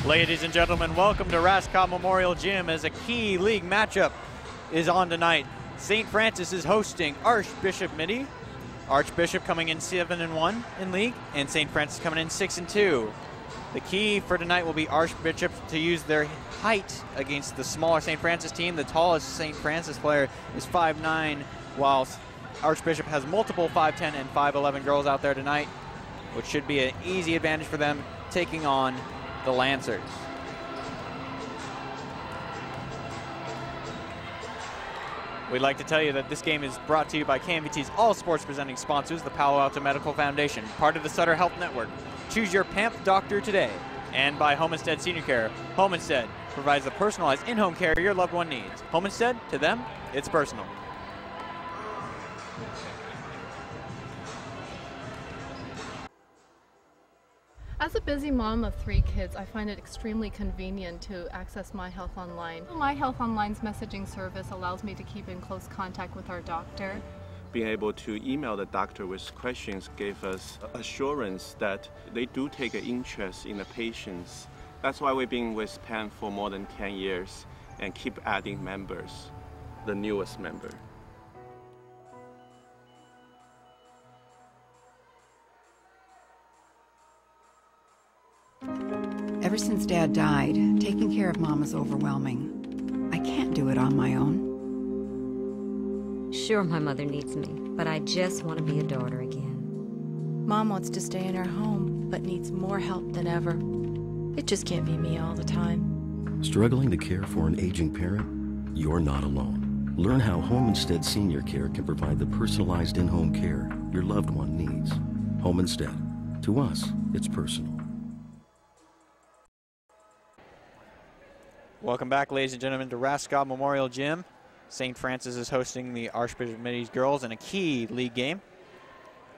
Ladies and gentlemen, welcome to Rascott Memorial Gym as a key league matchup is on tonight. St. Francis is hosting Archbishop Mitty. Archbishop coming in 7-1 in league, and St. Francis coming in 6-2. The key for tonight will be Archbishop to use their height against the smaller St. Francis team. The tallest St. Francis player is 5'9", while Archbishop has multiple 5'10" and 5'11" girls out there tonight, which should be an easy advantage for them taking on the Lancers. We'd like to tell you that this game is brought to you by KMVT's all sports presenting sponsors, the Palo Alto Medical Foundation, part of the Sutter Health Network. Choose your PAMP doctor today. And by Home Instead Senior Care. Home Instead provides the personalized in-home care your loved one needs. Home Instead, to them, it's personal. As a busy mom of 3 kids, I find it extremely convenient to access My Health Online. My Health Online's messaging service allows me to keep in close contact with our doctor. Being able to email the doctor with questions gave us assurance that they do take an interest in the patients. That's why we've been with PAN for more than 10 years and keep adding members, the newest member. Ever since Dad died, taking care of Mom is overwhelming. I can't do it on my own. Sure, my mother needs me, but I just want to be a daughter again. Mom wants to stay in her home, but needs more help than ever. It just can't be me all the time. Struggling to care for an aging parent? You're not alone. Learn how Home Instead Senior Care can provide the personalized in-home care your loved one needs. Home Instead. To us, it's personal. Welcome back, ladies and gentlemen, to Rascott Memorial Gym. St. Francis is hosting the Archbishop Mitty's girls in a key league game.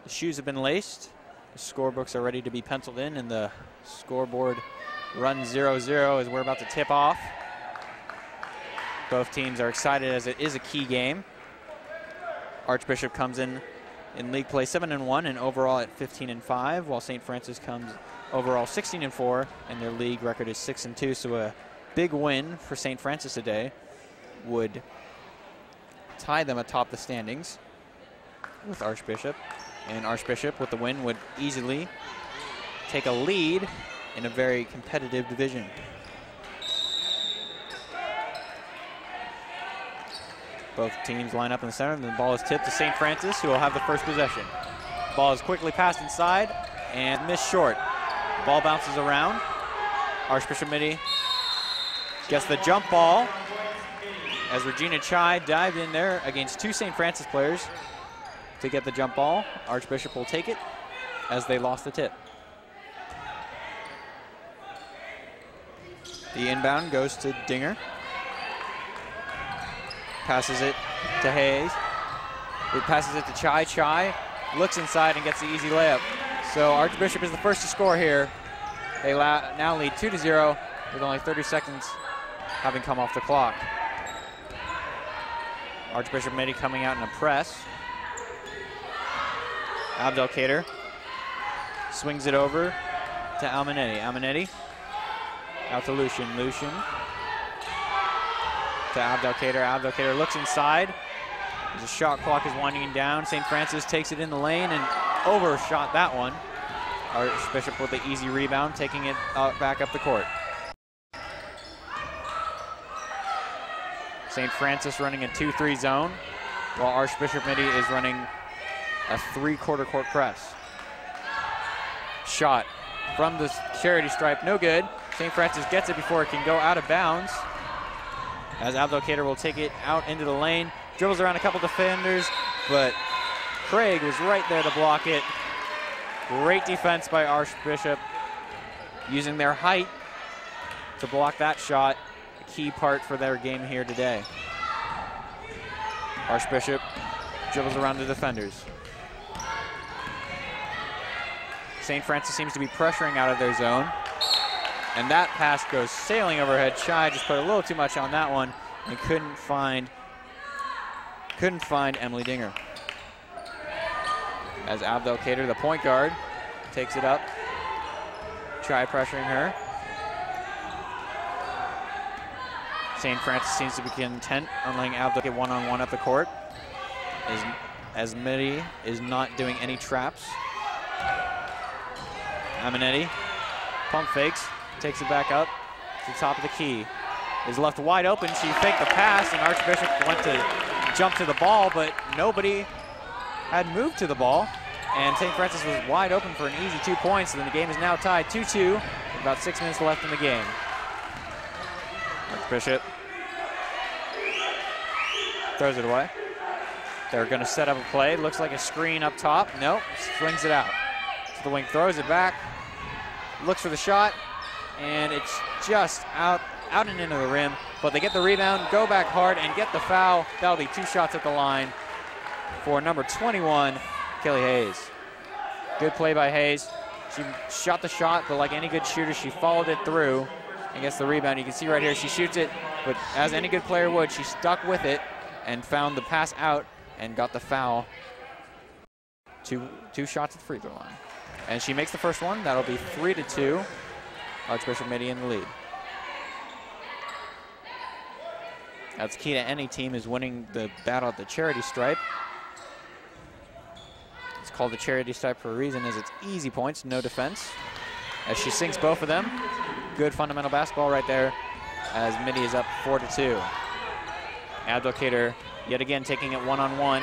The shoes have been laced. The scorebooks are ready to be penciled in, and the scoreboard run 0-0 as we're about to tip off. Both teams are excited as it is a key game. Archbishop comes in league play 7-1 and overall at 15-5, while St. Francis comes overall 16-4, and their league record is 6-2, so a big win for St. Francis today would tie them atop the standings with Archbishop. And Archbishop with the win would easily take a lead in a very competitive division. Both teams line up in the center, and the ball is tipped to St. Francis, who will have the first possession. Ball is quickly passed inside and missed short. Ball bounces around. Archbishop Mitty gets the jump ball as Regina Chai dived in there against 2 St. Francis players to get the jump ball. Archbishop will take it as they lost the tip. The inbound goes to Dinger. Passes it to Hayes. He passes it to Chai. Chai looks inside and gets the easy layup. So Archbishop is the first to score here. They now lead 2-0 with only 30 seconds having come off the clock. Archbishop Mitty coming out in a press. Abdelkader swings it over to Almanetti. Almanetti out to Lucian. Lucian to Abdelkader. Abdelkader looks inside. As the shot clock is winding down, St. Francis takes it in the lane and overshot that one. Archbishop with the easy rebound, taking it back up the court. St. Francis running a 2-3 zone, while Archbishop Mitty is running a 3/4 court press. Shot from the charity stripe, no good. St. Francis gets it before it can go out of bounds, as Abdelkader will take it out into the lane, dribbles around a couple defenders, but Craig was right there to block it. Great defense by Archbishop, using their height to block that shot. A key part for their game here today. Archbishop dribbles around the defenders. St. Francis seems to be pressuring out of their zone, and that pass goes sailing overhead. Chai just put a little too much on that one and couldn't find Emily Dinger. As Abdelkader, the point guard, takes it up. Chai pressuring her. St. Francis seems to be content on letting Abdul get one-on-one up the court. As Mitty is not doing any traps. Aminetti pump fakes, takes it back up to the top of the key. Is left wide open. She faked the pass, and Archbishop went to jump to the ball, but nobody had moved to the ball. And St. Francis was wide open for an easy 2 points, and the game is now tied 2-2 with about 6 minutes left in the game. Archbishop throws it away. They're going to set up a play. Looks like a screen up top. Nope, swings it out. So the wing throws it back, looks for the shot, and it's just out and into the rim. But they get the rebound, go back hard, and get the foul. That'll be 2 shots at the line for number 21, Kelly Hayes. Good play by Hayes. She shot the shot, but like any good shooter, she followed it through and gets the rebound. You can see right here, she shoots it, but as any good player would, she stuck with it and found the pass out and got the foul. Two shots at the free throw line. And she makes the first one. That'll be 3-2. Archbishop Mitty in the lead. That's key to any team, is winning the battle at the charity stripe. It's called the charity stripe for a reason, as it's easy points, no defense. As she sinks both of them. Good fundamental basketball right there, as Mitty is up 4-2. Abdelkader yet again taking it one-on-one.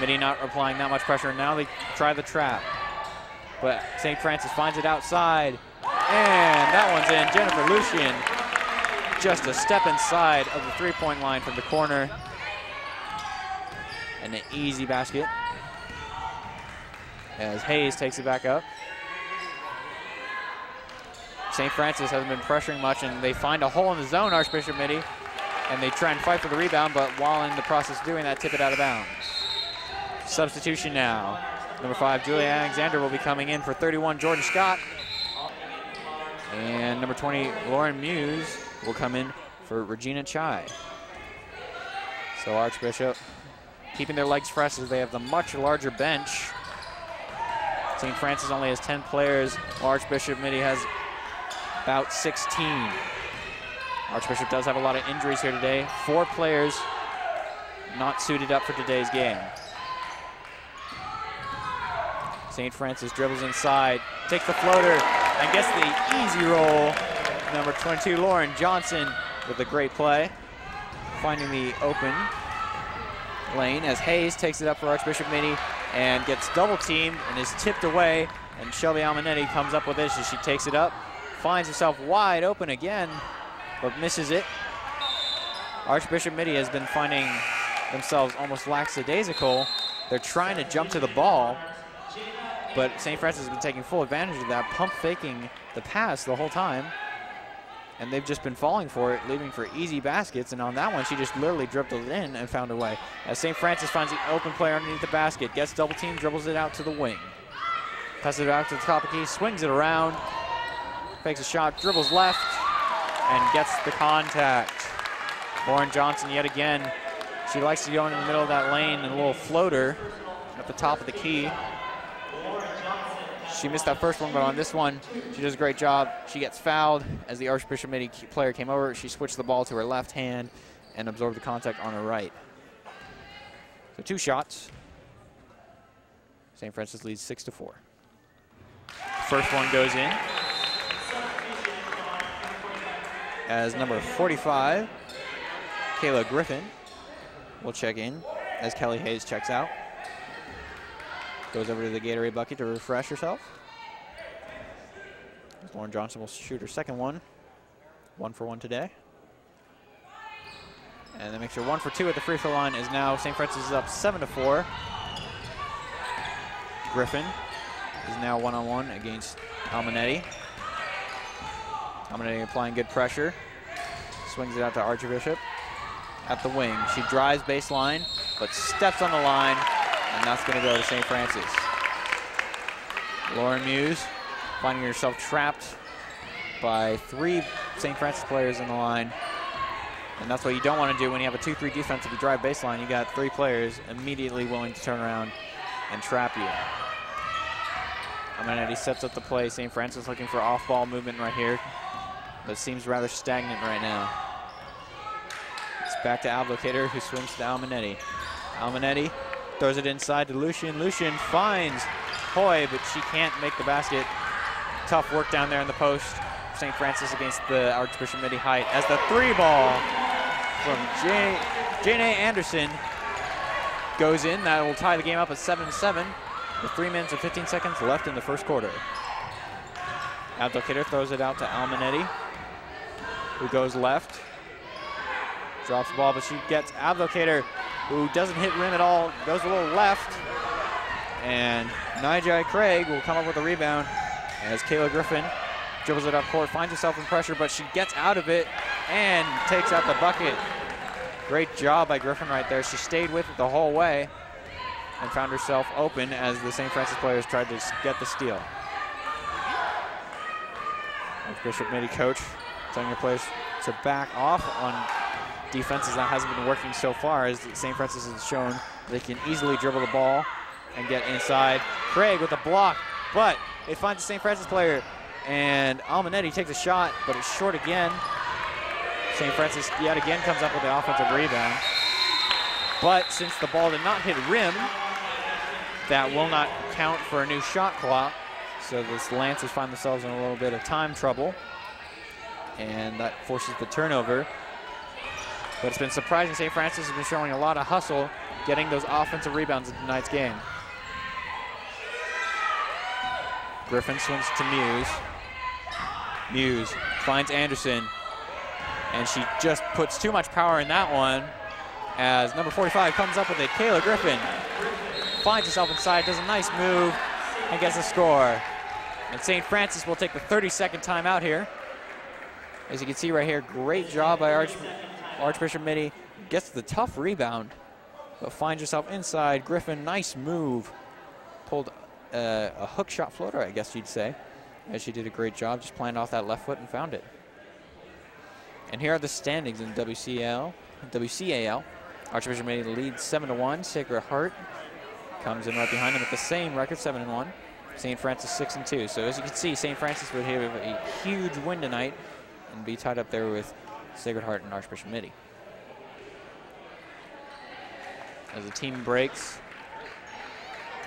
Mitty not applying that much pressure. Now they try the trap. But St. Francis finds it outside. And that one's in. Jennifer Lucian just a step inside of the three-point line from the corner. And an easy basket as Hayes takes it back up. St. Francis hasn't been pressuring much, and they find a hole in the zone, Archbishop Mitty, and they try and fight for the rebound, but while in the process of doing that, tip it out of bounds. Substitution now. Number 5, Julia Alexander will be coming in for 31, Jordan Scott. And number 20, Lauren Muse, will come in for Regina Chai. So Archbishop keeping their legs fresh as they have the much larger bench. St. Francis only has 10 players, while Archbishop Mitty has about 16. Archbishop does have a lot of injuries here today. 4 players not suited up for today's game. St. Francis dribbles inside, takes the floater, and gets the easy roll. Number 22, Lauren Johnson, with a great play, finding the open lane as Hayes takes it up for Archbishop Mitty and gets double teamed and is tipped away, and Shelby Almanetti comes up with this as she takes it up, finds herself wide open again, but misses it. Archbishop Mitty has been finding themselves almost lackadaisical. They're trying to jump to the ball, but St. Francis has been taking full advantage of that, pump faking the pass the whole time. And they've just been falling for it, leaving for easy baskets. And on that one, she just literally dribbled it in and found a way. As St. Francis finds the open player underneath the basket, gets double team, dribbles it out to the wing. Passes it out to the top of the key, swings it around, fakes a shot, dribbles left, and gets the contact. Lauren Johnson yet again. She likes to go in the middle of that lane and a little floater at the top of the key. She missed that first one, but on this one, she does a great job. She gets fouled as the Archbishop Mitty player came over. She switched the ball to her left hand and absorbed the contact on her right. So 2 shots. St. Francis leads 6-4. First one goes in as number 45, Kayla Griffin, will check in as Kelly Hayes checks out. Goes over to the Gatorade bucket to refresh herself. Lauren Johnson will shoot her second one. 1 for 1 today. And then makes her 1 for 2 at the free throw line. Is now St. Francis is up 7-4. Griffin is now one-on-one against Almanetti. Almanetti applying good pressure. Swings it out to Archbishop at the wing. She drives baseline, but steps on the line. And that's going to go to St. Francis. Lauren Muse finding herself trapped by 3 St. Francis players in the line. And that's what you don't want to do when you have a 2-3 defense. If you drive baseline, you got 3 players immediately willing to turn around and trap you. Almanetti sets up the play. St. Francis looking for off-ball movement right here, but seems rather stagnant right now. It's back to Ablocator, who swings to Almanetti. Almanetti throws it inside to Lucian. Lucian finds Hoy, but she can't make the basket. Tough work down there in the post. St. Francis against the Archbishop Mitty height as the 3 ball from Janae Anderson goes in. That will tie the game up at 7-7 with 3 minutes and 15 seconds left in the first quarter. Abdelkader throws it out to Almanetti, who goes left. Drops the ball, but she gets Abdelkader, who doesn't hit rim at all, goes a little left. And Nijai Craig will come up with a rebound as Kayla Griffin dribbles it up court, finds herself in pressure, but she gets out of it and takes out the bucket. Great job by Griffin right there. She stayed with it the whole way and found herself open as the St. Francis players tried to get the steal. Archbishop Mitty coach telling your players to back off on defenses that hasn't been working so far, as St. Francis has shown they can easily dribble the ball and get inside. Craig with a block, but it finds the St. Francis player, and Almanetti takes a shot, but it's short again. St. Francis yet again comes up with the offensive rebound. But since the ball did not hit rim, that will not count for a new shot clock. So the Lancers find themselves in a little bit of time trouble, and that forces the turnover. But it's been surprising. St. Francis has been showing a lot of hustle, getting those offensive rebounds in tonight's game. Griffin swings to Muse. Muse finds Anderson, and she just puts too much power in that one as number 45 comes up with it. Kayla Griffin finds herself inside, does a nice move, and gets a score. And St. Francis will take the 32nd timeout here. As you can see right here, great job by Archbishop Mitty. Gets the tough rebound, but finds herself inside. Griffin, nice move. Pulled a hook shot floater, I guess you'd say, as she did a great job, just planned off that left foot and found it. And here are the standings in WCAL. Archbishop Mitty leads 7-1. Sacred Heart comes in right behind them with the same record, 7-1. St. Francis 6-2. So as you can see, St. Francis would have a huge win tonight and be tied up there with Sacred Heart and Archbishop Mitty. As the team breaks,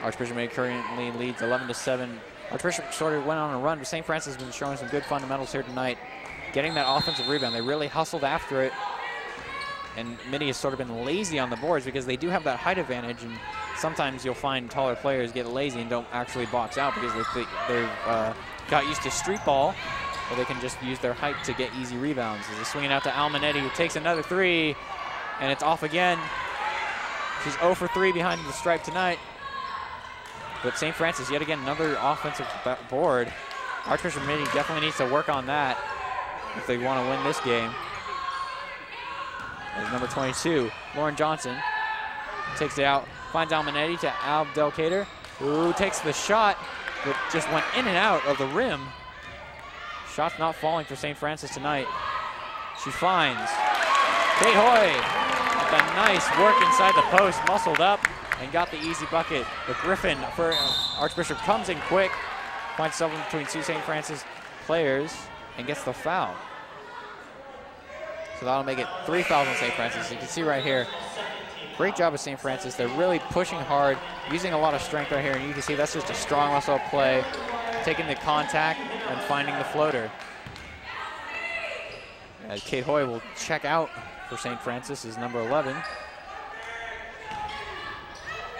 Archbishop Mitty currently leads 11-7. Archbishop sort of went on a run, but St. Francis has been showing some good fundamentals here tonight. Getting that offensive rebound, they really hustled after it. And Mitty has sort of been lazy on the boards because they do have that height advantage, and sometimes you'll find taller players get lazy and don't actually box out because they've got used to street ball, or they can just use their height to get easy rebounds. As they're swinging out to Almanetti, who takes another 3, and it's off again. She's 0 for 3 behind the stripe tonight. But St. Francis, yet again, another offensive board. Archbishop Mitty definitely needs to work on that if they want to win this game. As number 22, Lauren Johnson, takes it out, finds Almanetti to Abdelkader, who takes the shot, but just went in and out of the rim. Shot's not falling for St. Francis tonight. She finds Kate Hoy with a nice work inside the post, muscled up, and got the easy bucket. But Griffin for Archbishop comes in quick, finds someone between 2 St. Francis players, and gets the foul. So that'll make it 3 fouls on St. Francis. You can see right here, great job of St. Francis. They're really pushing hard, using a lot of strength right here, and you can see that's just a strong muscle play, taking the contact and finding the floater. As Kate Hoy will check out for St. Francis is number 11.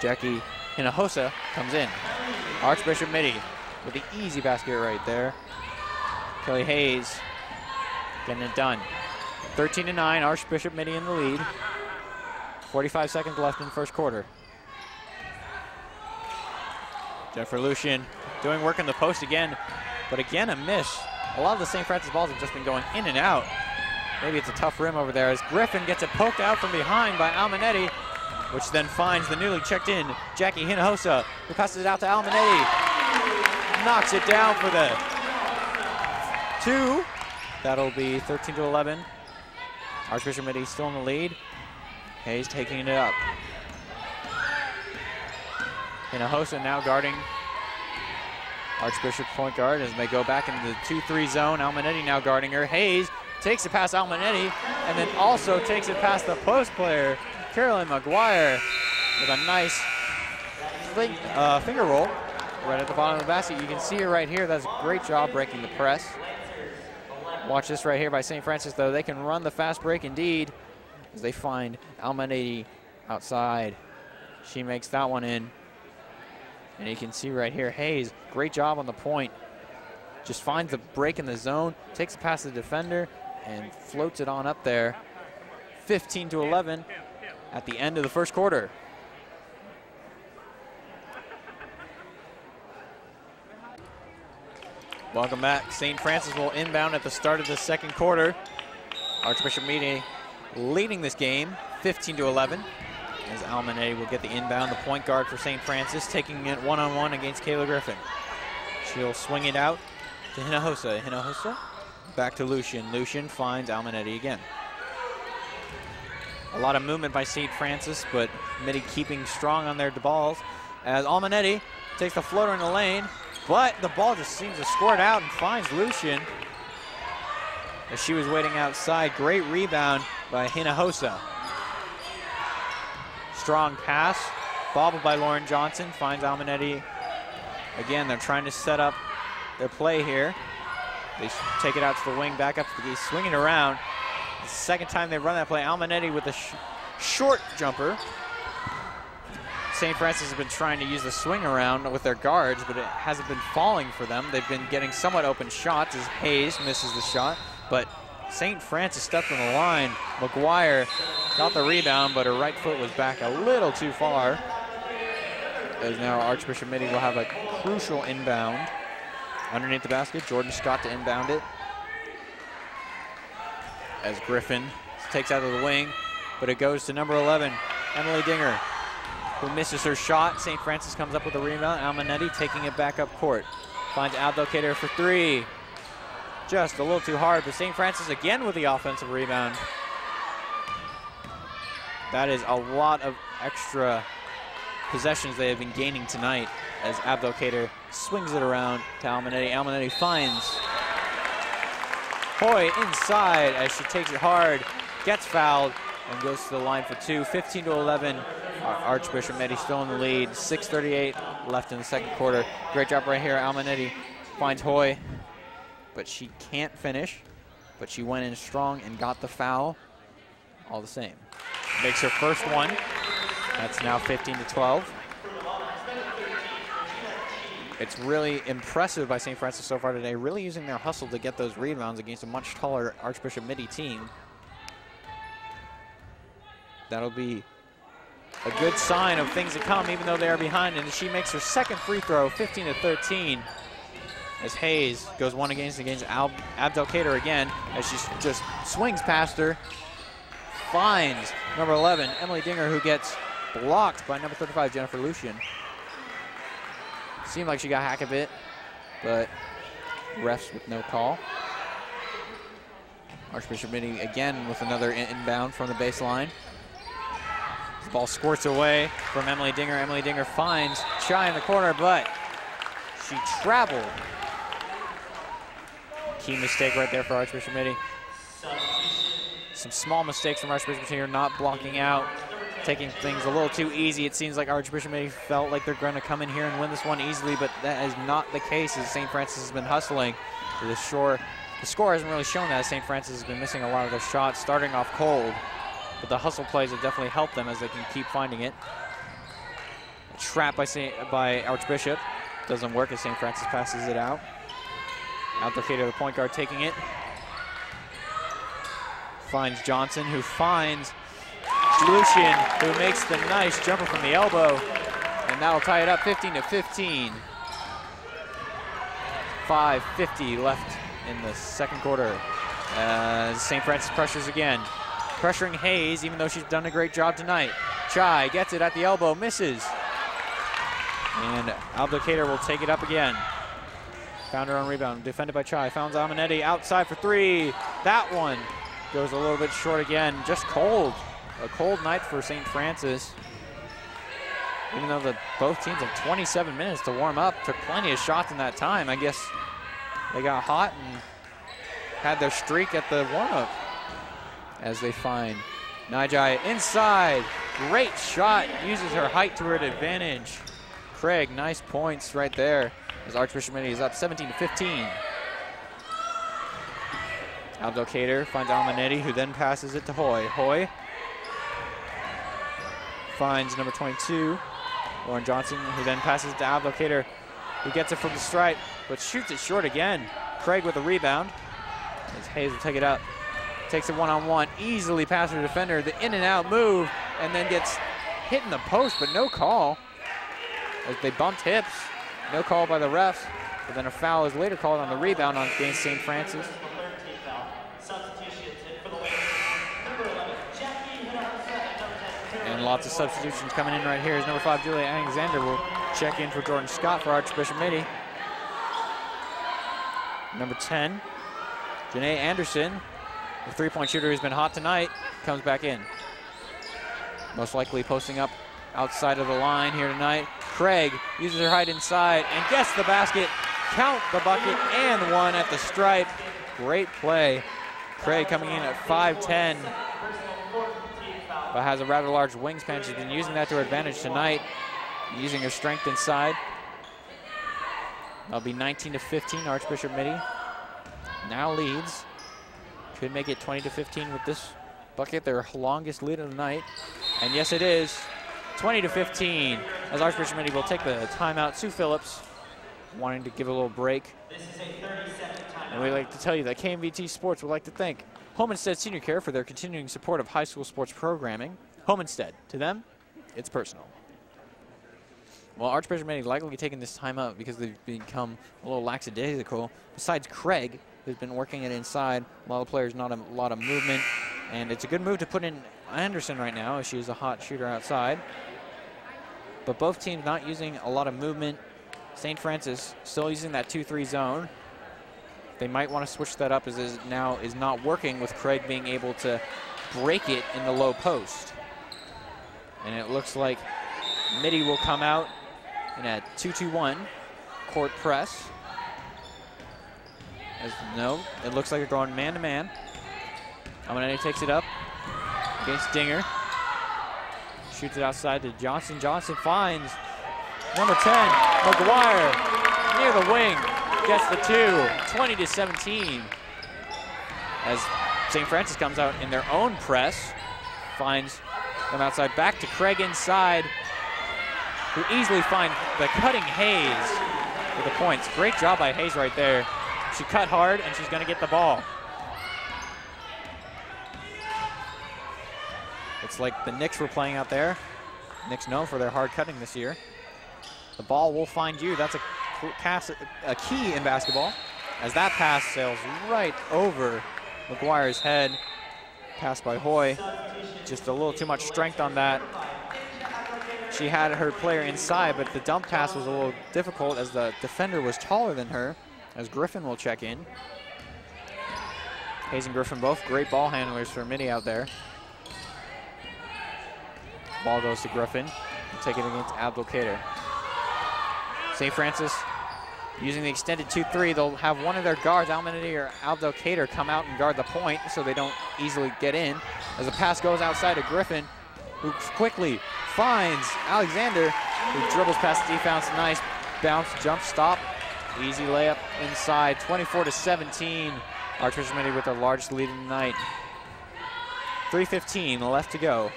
Jackie Hinojosa comes in. Archbishop Mitty with the easy basket right there. Kelly Hayes getting it done. 13-9, Archbishop Mitty in the lead. 45 seconds left in the first quarter. Jennifer Lucian doing work in the post again, but again a miss. A lot of the St. Francis balls have just been going in and out. Maybe it's a tough rim over there as Griffin gets it poked out from behind by Almanetti, which then finds the newly checked in Jackie Hinojosa, who passes it out to Almanetti. Knocks it down for the 2. That'll be 13-11. Archbishop Mitty still in the lead. Hayes taking it up. Hinojosa now guarding Archbishop point guard as they go back into the 2-3 zone. Almanetti now guarding her. Hayes takes it past Almanetti, and then also takes it past the post player, Carolyn McGuire, with a nice finger roll right at the bottom of the basket. You can see her right here. That's a great job breaking the press. Watch this right here by St. Francis, though. They can run the fast break indeed as they find Almanady outside. She makes that one in. And you can see right here, Hayes, great job on the point. Just finds the break in the zone, takes it past the defender, and floats it on up there. 15-11 at the end of the first quarter. Welcome back. St. Francis will inbound at the start of the second quarter. Archbishop Mitty leading this game 15-11 as Almanady will get the inbound, the point guard for St. Francis, taking it one-on-one against Kayla Griffin. She'll swing it out to Hinojosa. Hinojosa back to Lucian. Lucian finds Almanady again. A lot of movement by St. Francis, but Mitty keeping strong on their balls as Almanady takes the floater in the lane, but the ball just seems to squirt out and finds Lucian as she was waiting outside. Great rebound by Hinojosa. Strong pass, bobbled by Lauren Johnson, finds Almanady. Again, they're trying to set up their play here. They take it out to the wing, back up to the swing it around. The second time they run that play, Almanady with a short jumper. St. Francis has been trying to use the swing around with their guards, but it hasn't been falling for them. They've been getting somewhat open shots as Hayes misses the shot, but St. Francis stepped on the line. McGuire got the rebound, but her right foot was back a little too far. As now Archbishop Mitty will have a crucial inbound. Underneath the basket, Jordan Scott to inbound it. As Griffin takes out of the wing, but it goes to number 11, Emily Dinger, who misses her shot. St. Francis comes up with a rebound. Almanady taking it back up court. Finds Abdelkader for three. Just a little too hard, but St. Francis again with the offensive rebound. That is a lot of extra possessions they have been gaining tonight as Abdelkader swings it around to Almanady. Almanady finds Hoy inside as she takes it hard, gets fouled, and goes to the line for two. 15-11. Archbishop Mitty still in the lead. 6:38 left in the second quarter. Great job right here. Almanady finds Hoy, but she can't finish. But she went in strong and got the foul all the same. Makes her first one. That's now 15-12. It's really impressive by St. Francis so far today, really using their hustle to get those rebounds against a much taller Archbishop Mitty team. That'll be a good sign of things to come, even though they are behind. And she makes her second free throw, 15-13, as Hayes goes one against Abdelkader again, as she just swings past her, finds number 11, Emily Dinger, who gets blocked by number 35, Jennifer Lucian. Seemed like she got hacked a bit, but refs with no call. Archbishop Mitty again with another inbound from the baseline. The ball squirts away from Emily Dinger. Emily Dinger finds Chai in the corner, but she traveled. Key mistake right there for Archbishop Mitty. Some small mistakes from Archbishop Mitty, not blocking out, taking things a little too easy. It seems like Archbishop Mitty felt like they're going to come in here and win this one easily, but that is not the case as St. Francis has been hustling. The score hasn't really shown that. St. Francis has been missing a lot of their shots, starting off cold. But the hustle plays have definitely helped them as they can keep finding it. A trap by Archbishop. Doesn't work as St. Francis passes it out. Abdelkader, the point guard, taking it. Finds Johnson, who finds Lucian, who makes the nice jumper from the elbow. And that'll tie it up 15-15. 5:50 left in the second quarter. St. Francis pressures again. Pressuring Hayes, even though she's done a great job tonight. Chai gets it at the elbow, misses. And Abdelkader will take it up again. Found her on rebound, defended by Chai. Found Almanady outside for three. That one goes a little bit short again. Just cold. A cold night for St. Francis. Even though both teams have 27 minutes to warm up, took plenty of shots in that time. I guess they got hot and had their streak at the warm-up. as they find Najai inside. Great shot, uses her height to her advantage. Craig, nice points right there as Archbishop Mitty is up 17-15. Abdelkader finds Almanetti, who then passes it to Hoy. Hoy finds number 22, Lauren Johnson, who then passes it to Abdelkader, who gets it from the stripe, but shoots it short again. Craig with a rebound, as Hayes will take it up. Takes it one-on-one, easily past her defender, the in and out move, and then gets hit in the post, but no call. As they bumped hips, no call by the refs, but then a foul is later called on the rebound against St. Francis. And lots of substitutions coming in right here as number 5, Julia Alexander, will check in for Jordan Scott for Archbishop Mitty. Number 10, Janae Anderson, the three-point shooter who's been hot tonight, comes back in. Most likely posting up outside of the line here tonight. Craig uses her height inside and gets the basket. Count the bucket and one at the stripe. Great play. Craig coming in at 5'10", but has a rather large wingspan. She's been using that to her advantage tonight, using her strength inside. That'll be 19-15, Archbishop Mitty now leads. Could make it 20-15 with this bucket, their longest lead of the night. And yes, it is 20-15 as Archbishop Mitty will take the timeout. Sue Phillips wanting to give a little break. And we'd like to tell you that KMVT Sports would like to thank Home Instead Senior Care for their continuing support of high school sports programming. Home Instead, to them, it's personal. Well, Archbishop Mitty likely taking this timeout because they've become a little lackadaisical. Besides Craig, who's been working it inside, a lot of players, not a lot of movement. And it's a good move to put in Anderson right now, as she's a hot shooter outside. But both teams not using a lot of movement. St. Francis still using that 2-3 zone. They might want to switch that up as it now is not working with Craig being able to break it in the low post. And it looks like Mitty will come out in a 2-2-1 court press. No, it looks like they're going man-to-man. Almanetti takes it up against Dinger. Shoots it outside to Johnson. Johnson finds number 10, McGuire, near the wing. Gets the 2, 20-17. As St. Francis comes out in their own press, finds them outside, back to Craig inside, who easily find the cutting Hayes with the points. Great job by Hayes right there. She cut hard and she's gonna get the ball. It's like the Knicks were playing out there. Knicks known for their hard cutting this year. The ball will find you. That's a key in basketball, as that pass sails right over McGuire's head. Pass by Hoy. Just a little too much strength on that. She had her player inside, but the dump pass was a little difficult as the defender was taller than her, as Griffin will check in. Hayes and Griffin both great ball handlers for Mitty out there. Ball goes to Griffin. Take it against Abdelkader. St. Francis using the extended 2-3. They'll have one of their guards, Almanetti or Abdelkader, come out and guard the point so they don't easily get in. As the pass goes outside to Griffin, who quickly finds Alexander, who dribbles past the defense. Nice bounce, jump stop. Easy layup inside, 24-17. Archbishop Mitty with their largest lead of the night. 3:15 left to go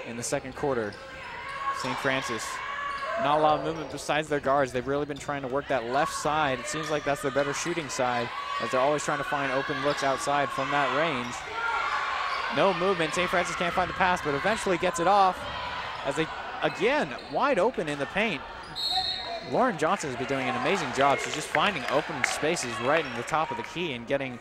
in the second quarter. St. Francis, not a lot of movement besides their guards. They've really been trying to work that left side. It seems like that's their better shooting side, as they're always trying to find open looks outside from that range. No movement. St. Francis can't find the pass, but eventually gets it off as they, again, wide open in the paint. Lauren Johnson has been doing an amazing job. She's just finding open spaces right in the top of the key and getting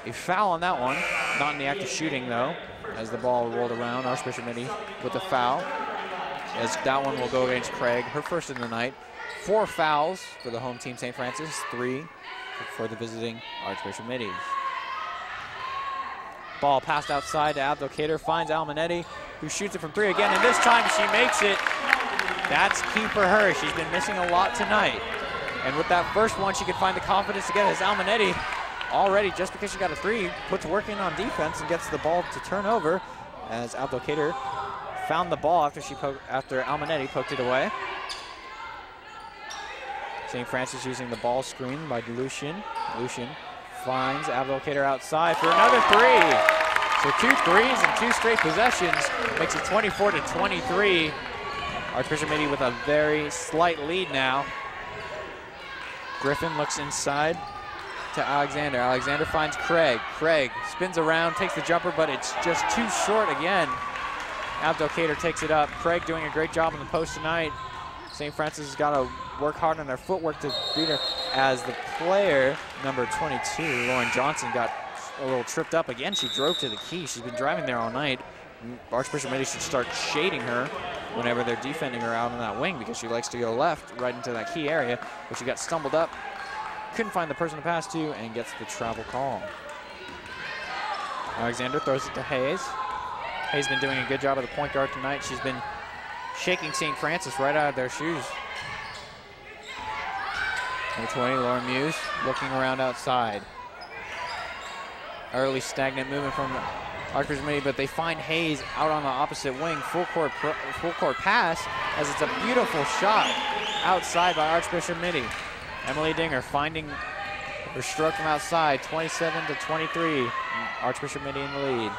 a foul on that one. Not in the act of shooting, though, as the ball rolled around. Archbishop Mitty with the foul, as that one will go against Craig, her first in the night. 4 fouls for the home team, St. Francis, 3 for the visiting Archbishop Mitty. Ball passed outside to Abdelkader, finds Almanetti, who shoots it from 3 again, and this time she makes it. That's key for her. She's been missing a lot tonight. And with that first one, she could find the confidence to get it as Almanetti already, just because she got a 3, puts work in on defense and gets the ball to turn over as Abdelkader found the ball after Almanetti poked it away. St. Francis using the ball screen by Lucian. Lucian finds Abdelkader outside for another 3. So 2 threes and 2 straight possessions makes it 24-23. Archbishop Mitty with a very slight lead now. Griffin looks inside to Alexander. Alexander finds Craig. Craig spins around, takes the jumper, but it's just too short again. Abdelkader takes it up. Craig doing a great job in the post tonight. St. Francis has got to work hard on their footwork to beat her, as the player, number 22, Lauren Johnson, got a little tripped up again. She drove to the key. She's been driving there all night. Archbishop Mitty should start shading her whenever they're defending her out on that wing, because she likes to go left right into that key area, but she got stumbled up, couldn't find the person to pass to, and gets the travel call. Alexander throws it to Hayes. Hayes been doing a good job of the point guard tonight. She's been shaking St. Francis right out of their shoes. Number 20, Lauren Muse, looking around outside. Early stagnant movement from Archbishop Mitty, but they find Hayes out on the opposite wing. Full court pass, as it's a beautiful shot outside by Archbishop Mitty. Emily Dinger finding her stroke from outside, 27-23. Archbishop Mitty in the lead.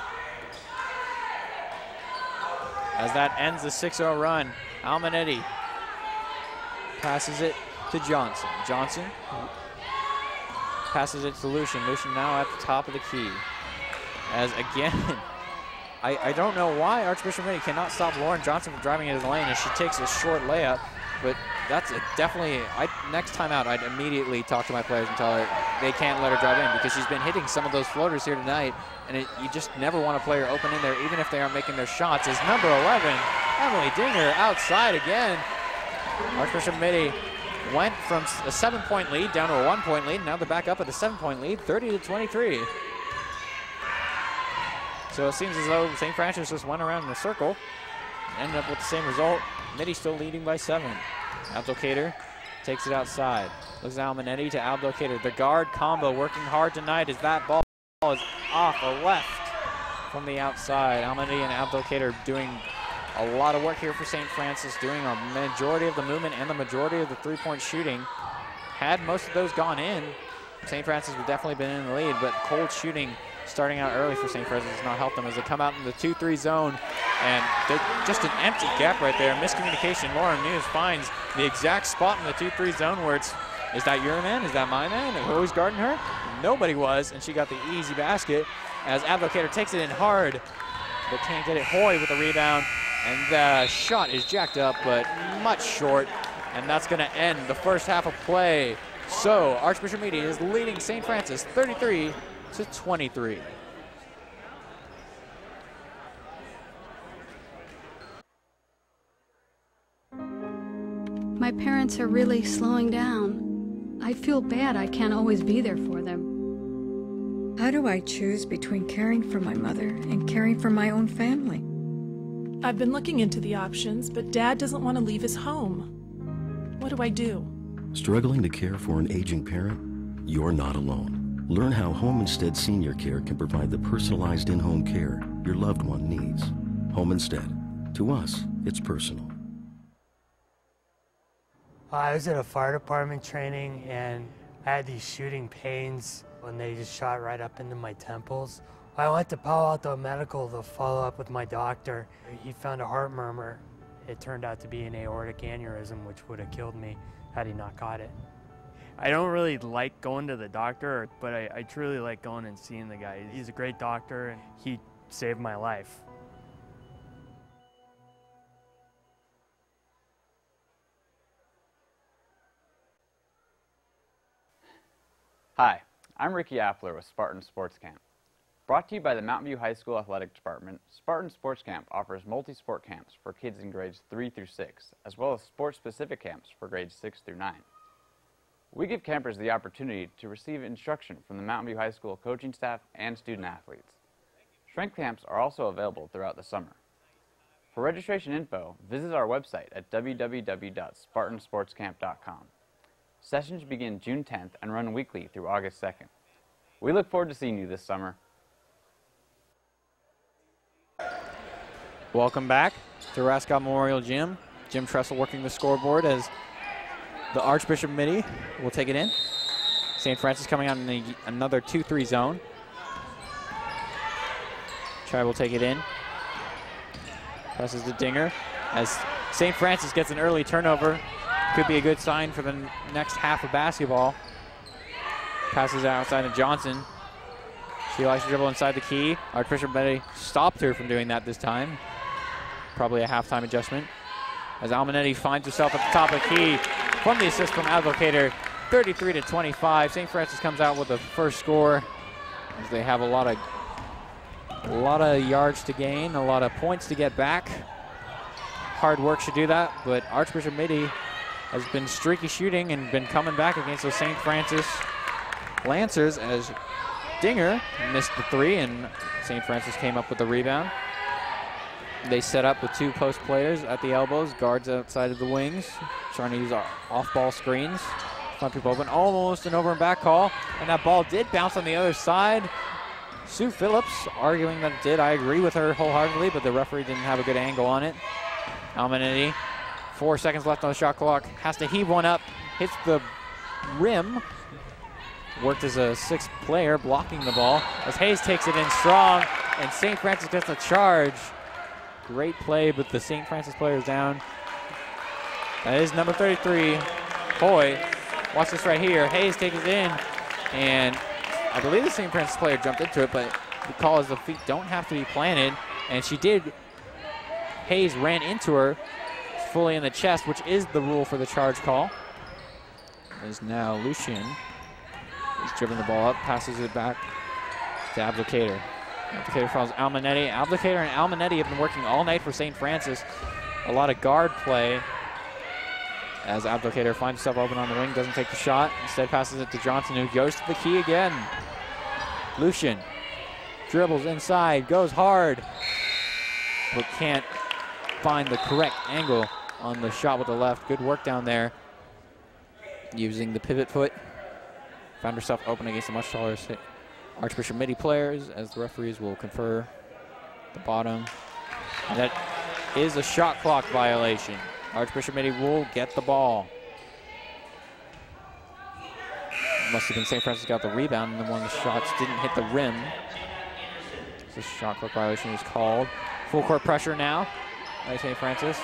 As that ends the 6-0 run, Almanetti passes it to Johnson. Johnson passes it to Lucian. Lucian now at the top of the key. As again, I don't know why Archbishop Mitty cannot stop Lauren Johnson from driving into the lane as she takes a short layup, but that's definitely, next time out, I'd immediately talk to my players and tell her they can't let her drive in, because she's been hitting some of those floaters here tonight, and you just never want to play her open in there, even if they aren't making their shots. As number 11, Emily Dinger, outside again. Archbishop Mitty went from a 7-point lead down to a 1-point lead, and now they're back up at a 7-point lead, 30-23. So it seems as though St. Francis just went around in a circle, ended up with the same result. Mitty still leading by 7. Abdelkader takes it outside. Looks at Almanetti to Abdelkader. The guard combo working hard tonight as that ball is off or left from the outside. Almanetti and Abdelkader doing a lot of work here for St. Francis, doing a majority of the movement and the majority of the 3-point shooting. Had most of those gone in, St. Francis would definitely been in the lead, but cold shooting starting out early for St. Francis has not helped them as they come out in the 2-3 zone, and just an empty gap right there. Miscommunication. Lauren Muse finds the exact spot in the 2-3 zone where it's, is that your man? Is that my man? Who was guarding her? Nobody was, and she got the easy basket as Abdelkader takes it in hard, but can't get it. Hoy with the rebound, and the shot is jacked up, but much short, and that's going to end the first half of play. So Archbishop Mitty is leading St. Francis 33-23. My parents are really slowing down. I feel bad I can't always be there for them. How do I choose between caring for my mother and caring for my own family? I've been looking into the options, but Dad doesn't want to leave his home. What do I do? Struggling to care for an aging parent? You're not alone. Learn how Home Instead Senior Care can provide the personalized in-home care your loved one needs. Home Instead. To us, it's personal. I was at a fire department training, and I had these shooting pains when they just shot right up into my temples. I went to Palo Alto Medical to follow up with my doctor. He found a heart murmur. It turned out to be an aortic aneurysm, which would have killed me had he not caught it. I don't really like going to the doctor, but I truly like going and seeing the guy. He's a great doctor, and he saved my life. Hi, I'm Ricky Appler with Spartan Sports Camp. Brought to you by the Mountain View High School Athletic Department, Spartan Sports Camp offers multi-sport camps for kids in grades 3 through 6, as well as sport-specific camps for grades 6 through 9. We give campers the opportunity to receive instruction from the Mountain View High School coaching staff and student athletes. Strength camps are also available throughout the summer. For registration info, visit our website at www.spartansportscamp.com. Sessions begin June 10th and run weekly through August 2nd. We look forward to seeing you this summer. Welcome back to Rascott Memorial Gym. Jim Tressel working the scoreboard as the Archbishop Mitty will take it in. St. Francis coming out in another 2-3 zone. Chai will take it in. Passes to Dinger as St. Francis gets an early turnover. Could be a good sign for the next half of basketball. Passes outside to Johnson. She likes to dribble inside the key. Archbishop Mitty stopped her from doing that this time. Probably a halftime adjustment. As Almanetti finds herself at the top of the key from the assist from Advocator, 33-25. St. Francis comes out with the first score as they have a lot of yards to gain, a lot of points to get back. Hard work should do that, but Archbishop Mitty has been streaky shooting and been coming back against those St. Francis Lancers as Dinger missed the three and St. Francis came up with the rebound. They set up with two post players at the elbows, guards outside of the wings, trying to use off-ball screens. Find people open, almost an over and back call, and that ball did bounce on the other side. Sue Phillips arguing that it did. I agree with her wholeheartedly, but the referee didn't have a good angle on it. Almanetti, 4 seconds left on the shot clock, has to heave one up, hits the rim. Worked as a sixth player, blocking the ball as Hayes takes it in strong, and St. Francis gets a charge. Great play, but the St. Francis player is down. That is number 33, Hoy. Watch this right here. Hayes takes it in, and I believe the St. Francis player jumped into it, but the call is the feet don't have to be planted, and she did. Hayes ran into her fully in the chest, which is the rule for the charge call. As now Lucian is dribbling the ball up, passes it back to Abdicator. Abdicator follows Almanetti. Abdicator and Almanetti have been working all night for St. Francis. A lot of guard play as Abdicator finds himself open on the wing, doesn't take the shot. Instead passes it to Johnson, who goes to the key again. Lucian dribbles inside, goes hard, but can't find the correct angle on the shot with the left. Good work down there using the pivot foot. Found herself open against the much taller Archbishop Mitty players, as the referees will confer the bottom. And that is a shot clock violation. Archbishop Mitty will get the ball. Must have been St. Francis got the rebound, and then one of the shots didn't hit the rim. So shot clock violation is called. Full court pressure now by St. Francis.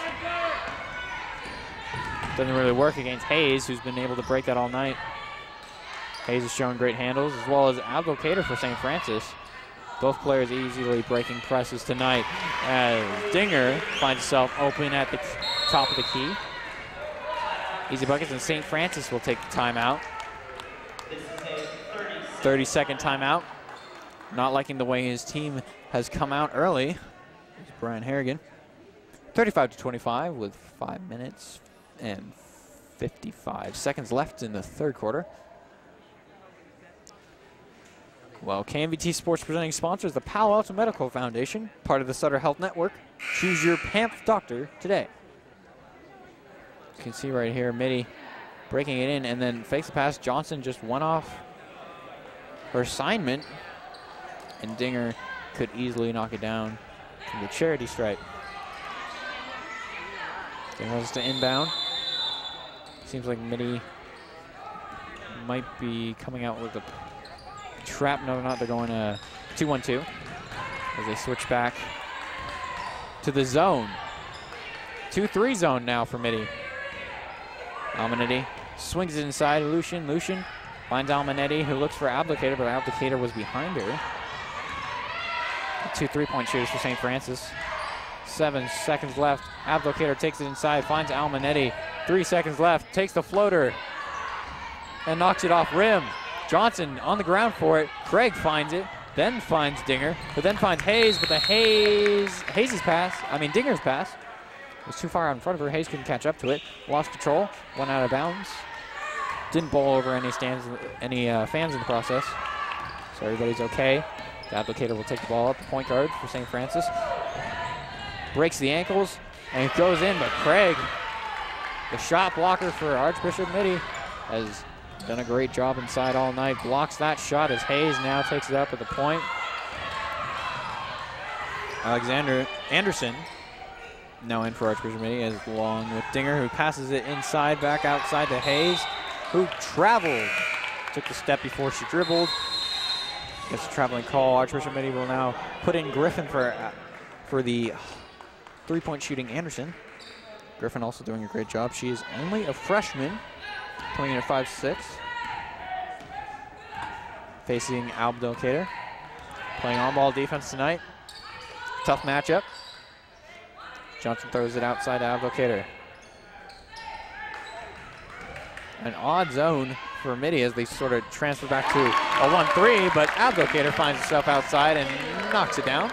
Doesn't really work against Hayes, who's been able to break that all night. Hayes has shown great handles, as well as Advocator for St. Francis. Both players easily breaking presses tonight as Dinger finds himself open at the top of the key. Easy buckets, and St. Francis will take the timeout. 30-second timeout. Not liking the way his team has come out early. It's Brian Harrigan. 35-25 with 5 minutes and 55 seconds left in the third quarter. Well, KMVT Sports presenting sponsors the Palo Alto Medical Foundation, part of the Sutter Health Network. Choose your PAMP doctor today. You can see right here, Mitty breaking it in and then fakes the pass. Johnson just went off her assignment, and Dinger could easily knock it down from the charity stripe. Dinger wants to inbound. Seems like Mitty might be coming out with a trap. No, not. They're going to 2-1-2 as they switch back to the zone. 2-3 zone now for Mitty. Almanetti swings it inside. Lucian finds Almanetti, who looks for Abdicator, but Abdicator was behind her. 2 3-point shooters for St. Francis. 7 seconds left. Abdicator takes it inside, finds Almanetti. 3 seconds left, takes the floater and knocks it off rim. Johnson on the ground for it. Craig finds it, then finds Dinger, but then finds Hayes, but Dinger's pass was too far out in front of her. Hayes couldn't catch up to it. Lost control, went out of bounds. Didn't bowl over any fans in the process. So everybody's okay. The Applicator will take the ball up, the point guard for St. Francis. Breaks the ankles, and it goes in, but Craig, the shot blocker for Archbishop Mitty, as done a great job inside all night. Blocks that shot as Hayes now takes it up at the point. Anderson now in for Archbishop Mitty, as along with Dinger, who passes it inside, back outside to Hayes, who traveled. Took the step before she dribbled. Gets a traveling call. Archbishop Mitty will now put in Griffin for the three-point shooting Anderson. Griffin also doing a great job. She is only a freshman, coming in at 5'6". Facing Abdelkader. Playing on-ball defense tonight. Tough matchup. Johnson throws it outside to Abdelkader. An odd zone for Mitty as they sort of transfer back to a 1-3, but Abdelkader finds himself outside and knocks it down.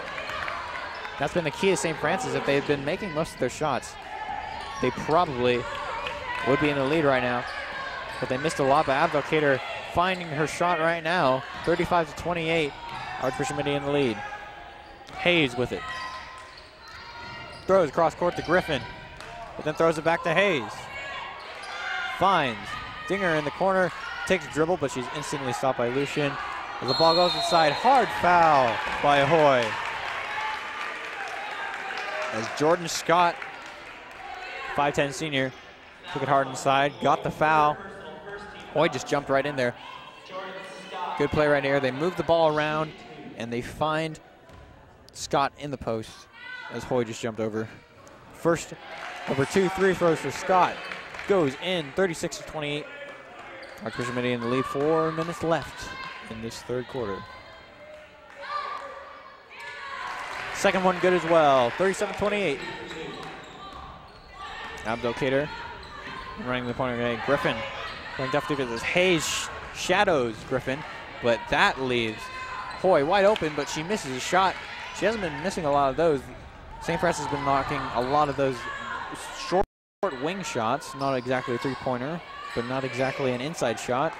That's been the key to St. Francis. If they had been making most of their shots, they probably would be in the lead right now. But they missed a lot, but Abdelkader finding her shot right now. 35-28, Archbishop Mitty in the lead. Hayes with it. Throws cross court to Griffin, but then throws it back to Hayes. Finds Dinger in the corner, takes a dribble, but she's instantly stopped by Lucian. As the ball goes inside, hard foul by Hoy. As Jordan Scott, 5'10" senior, took it hard inside, got the foul. Hoy just jumped right in there. Good play right here. They move the ball around, and they find Scott in the post as Hoy just jumped over. First over 2 free throws for Scott. Goes in, 36-28. Archbishop Mitty in the lead, 4 minutes left in this third quarter. Second one good as well, 37-28. Abdelkader running the point away. Griffin playing tough defense as Hayes shadows Griffin, but that leaves Hoy wide open, but she misses a shot. She hasn't been missing a lot of those. St. Francis has been knocking a lot of those short wing shots, not exactly a three-pointer, but not exactly an inside shot.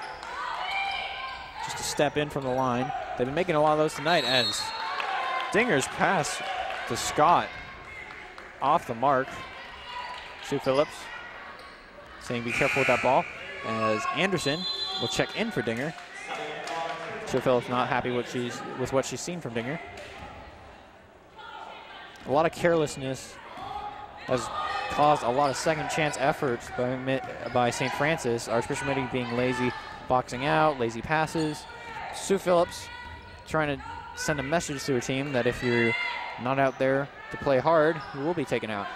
Just a step in from the line. They've been making a lot of those tonight as Dinger's pass to Scott off the mark. Sue Phillips saying be careful with that ball as Anderson will check in for Dinger. Sue Phillips not happy with what she's seen from Dinger. A lot of carelessness has caused a lot of second chance efforts by St. Francis. Archbishop Mitty being lazy, boxing out, lazy passes. Sue Phillips trying to send a message to her team that if you're not out there to play hard, you will be taken out.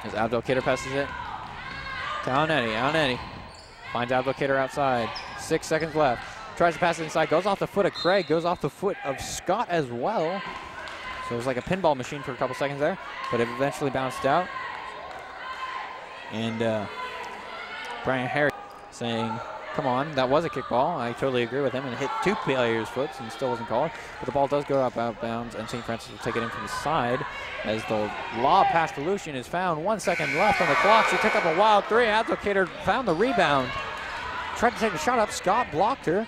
As Abdelkader passes it to Aonetti. Aonetti finds Abdelkader outside. 6 seconds left. Tries to pass it inside. Goes off the foot of Craig. Goes off the foot of Scott as well. So it was like a pinball machine for a couple seconds there, but it eventually bounced out. And Brian Harry saying, come on, that was a kickball. I totally agree with him, and hit 2 players' foot and still wasn't called. But the ball does go out of bounds, and St. Francis will take it in from the side as the lob pass to Lucian is found. 1 second left on the clock. She took up a wild 3. Abdelkader found the rebound. Tried to take a shot up. Scott blocked her.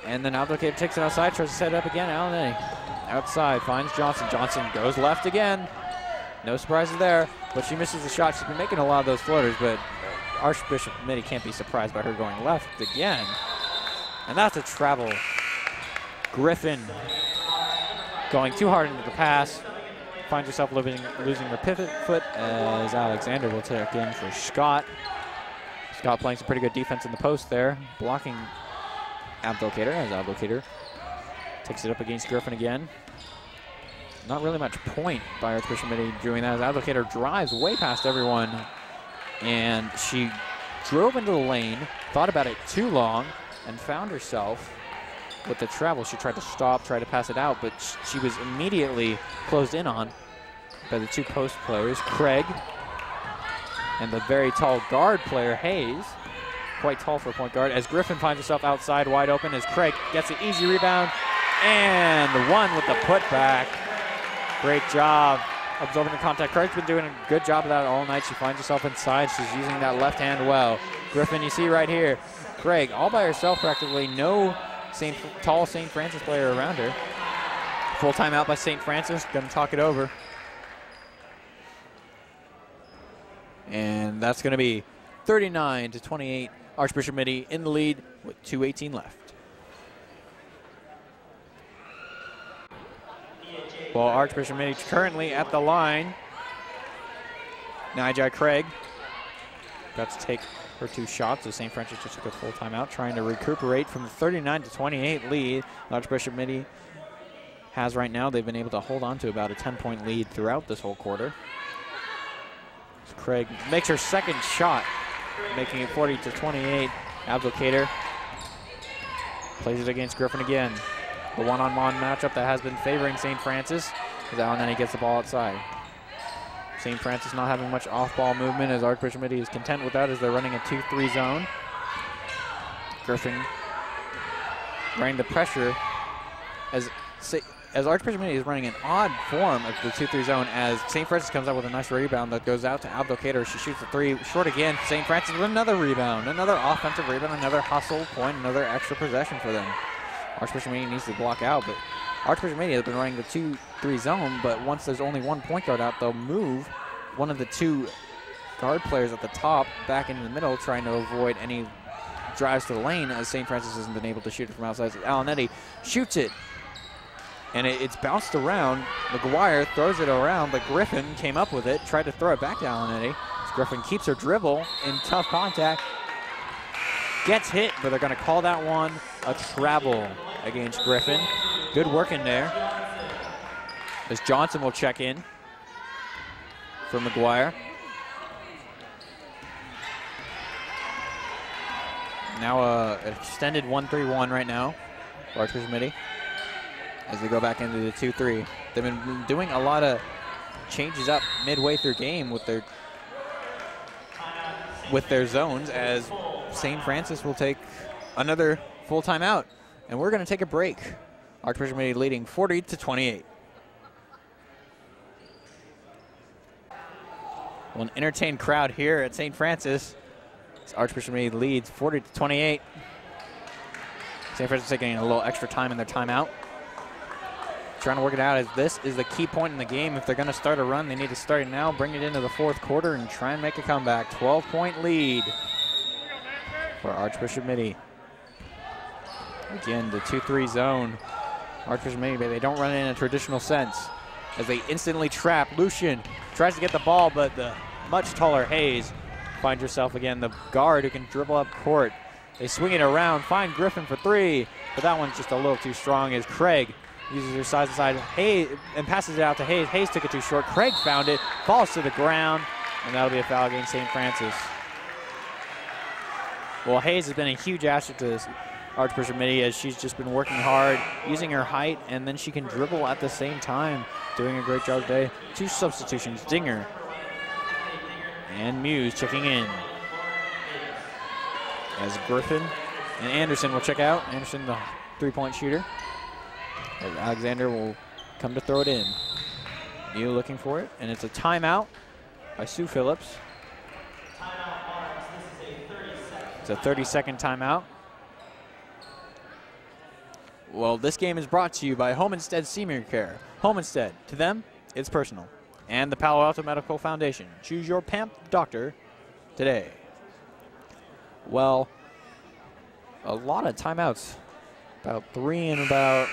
And then Abdelkader takes it outside, tries to set it up again. Aonetti outside, finds Johnson. Johnson goes left again. No surprises there, but she misses the shot. She's been making a lot of those floaters, but Archbishop Mitty can't be surprised by her going left again. And that's a travel. Griffin going too hard into the pass. Finds herself losing her pivot foot as Alexander will take in for Scott. Scott playing some pretty good defense in the post there, blocking Abdelkader as Abdelkader takes it up against Griffin again. Not really much point by Archbishop Mitty doing that as Abdelkader drives way past everyone, and she drove into the lane, thought about it too long, and found herself with the travel. She tried to stop, tried to pass it out, but she was immediately closed in on by the 2 post players, Craig and the very tall guard player, Hayes. Quite tall for a point guard, as Griffin finds herself outside wide open as Craig gets an easy rebound, and the one with the putback. Great job absorbing the contact. Craig's been doing a good job of that all night. She finds herself inside. She's using that left hand well. Griffin, you see right here, Craig all by herself practically. No tall St. Francis player around her. Full timeout by St. Francis. Gonna talk it over. And that's gonna be 39-28. Archbishop Mitty in the lead with 2:18 left. Well, Archbishop Mitty currently at the line. Nijai Craig got to take her 2 shots as St. Francis just took a full timeout, trying to recuperate from the 39-28 lead Archbishop Mitty has right now. They've been able to hold on to about a 10-point lead throughout this whole quarter. So Craig makes her second shot, making it 40-28. Abdelkader plays it against Griffin again. The one-on-one matchup that has been favoring St. Francis as Alaneni gets the ball outside. St. Francis not having much off-ball movement as Archbishop Mitty is content with that as they're running a 2-3 zone. Griffin running the pressure as Archbishop Mitty is running an odd form of the 2-3 zone as St. Francis comes up with a nice rebound that goes out to Abdelkader. She shoots the 3 short again. St. Francis with another rebound, another offensive rebound, another hustle point, another extra possession for them. Archbishop Mitty needs to block out, but Archbishop Mitty has been running the 2-3 zone, but once there's only one point guard out, they'll move one of the 2 guard players at the top back into the middle, trying to avoid any drives to the lane as St. Francis hasn't been able to shoot it from outside. Alaneni shoots it, and it's bounced around. McGuire throws it around, but Griffin came up with it, tried to throw it back to Alaneni. Griffin keeps her dribble in tough contact, gets hit, but they're going to call that one a travel against Griffin. Good work in there. As Johnson will check in for McGuire. Now an extended 1-3-1 right now for Archbishop Mitty as they go back into the 2-3. They've been doing a lot of changes up midway through game with their zones as St. Francis will take another full timeout. And we're going to take a break. Archbishop Mitty leading 40-28. Well, an entertained crowd here at St. Francis. Archbishop Mitty leads 40-28. St. Francis taking a little extra time in their timeout. Trying to work it out as this is the key point in the game. If they're going to start a run, they need to start it now, bring it into the 4th quarter, and try and make a comeback. 12-point lead for Archbishop Mitty. Again, the 2-3 zone. Archbishop Mitty, but they don't run it in a traditional sense as they instantly trap. Lucian tries to get the ball, but the much taller Hayes finds herself again, the guard who can dribble up court. They swing it around, find Griffin for 3, but that one's just a little too strong as Craig uses her side to side Hayes and passes it out to Hayes. Hayes took it too short. Craig found it, falls to the ground, and that'll be a foul against St. Francis. Well, Hayes has been a huge asset to this Archbishop Mitty as she's just been working hard, using her height, and then she can dribble at the same time, doing a great job today. 2 substitutions, Dinger and Muse checking in. As Griffin and Anderson will check out. Anderson, the 3-point shooter. As Alexander will come to throw it in. Neal looking for it, and it's a timeout by Sue Phillips. It's a 30-second timeout. Well, this game is brought to you by Home Instead Senior Care. Home Instead, to them, it's personal. And the Palo Alto Medical Foundation. Choose your PAMP doctor today. Well, a lot of timeouts. About 3 and about,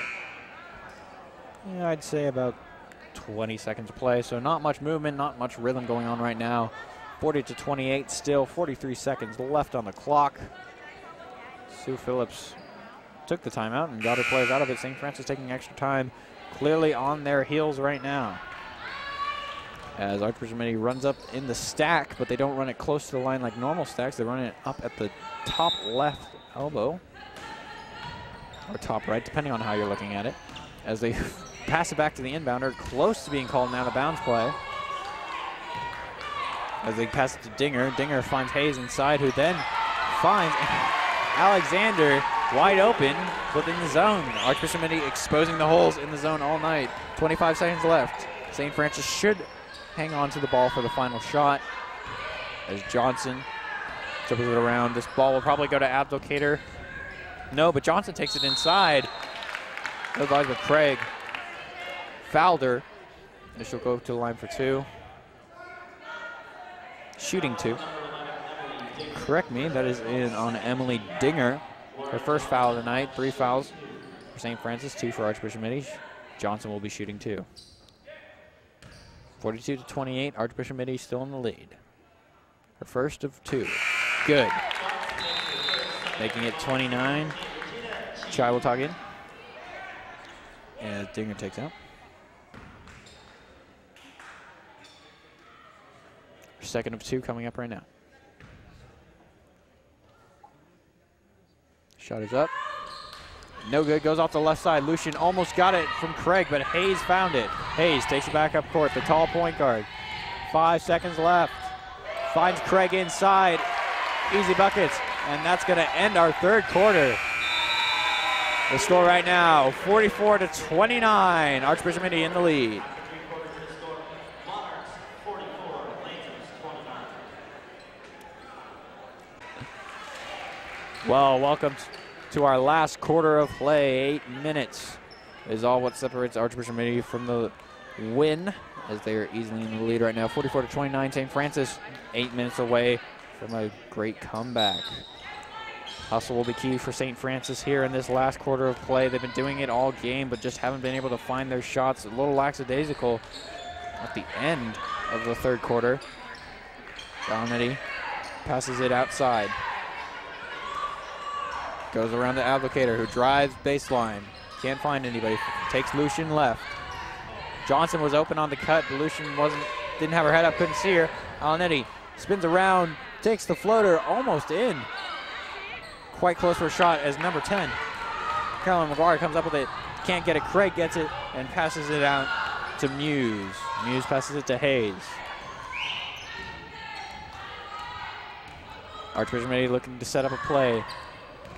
I'd say about 20 seconds to play. So not much movement, not much rhythm going on right now. 40-28 still, 43 seconds left on the clock. Sue Phillips took the timeout and got her players out of it. St. Francis taking extra time, clearly on their heels right now. As Archbishop Mitty runs up in the stack, but they don't run it close to the line like normal stacks. They run it up at the top left elbow, or top right, depending on how you're looking at it. As they pass it back to the inbounder, close to being called an out-of-bounds play. As they pass it to Dinger. Dinger finds Hayes inside, who then finds Alexander wide open within the zone. Archbishop Mitty exposing the holes in the zone all night. 25 seconds left. St. Francis should hang on to the ball for the final shot. As Johnson dribbles it around. This ball will probably go to Abdelkader. No, but Johnson takes it inside. No guys with Craig. Fouled her. And she'll go to the line for 2. Shooting 2. correct me, that is in on Emily Dinger. Her first foul of the night, 3 fouls for St. Francis, 2 for Archbishop Mitty. Johnson will be shooting 2. 42-28, Archbishop Mitty still in the lead. Her first of 2. Good. Making it 29. Chai will talk in. As Dinger takes out. Second of 2 coming up right now. Shot is up. No good, goes off the left side. Lucian almost got it from Craig, but Hayes found it. Hayes takes it back up court, the tall point guard. 5 seconds left. Finds Craig inside. Easy buckets, and that's gonna end our third quarter. The score right now, 44-29. Archbishop Mitty in the lead. Well, welcome to our last quarter of play. 8 minutes is all what separates Archbishop Mitty from the win, as they are easily in the lead right now. 44-29, St. Francis 8 minutes away from a great comeback. Hustle will be key for St. Francis here in this last quarter of play. They've been doing it all game, but just haven't been able to find their shots. A little lackadaisical at the end of the third quarter. Mitty passes it outside. Goes around to Advocator, who drives baseline. Can't find anybody. Takes Lucian left. Johnson was open on the cut, but Lucian didn't have her head up, couldn't see her. Alanetti spins around, takes the floater, almost in. Quite close for a shot as number 10. Carolyn McGuire comes up with it, can't get it. Craig gets it and passes it out to Muse. Muse passes it to Hayes. Archbishop Mitty looking to set up a play.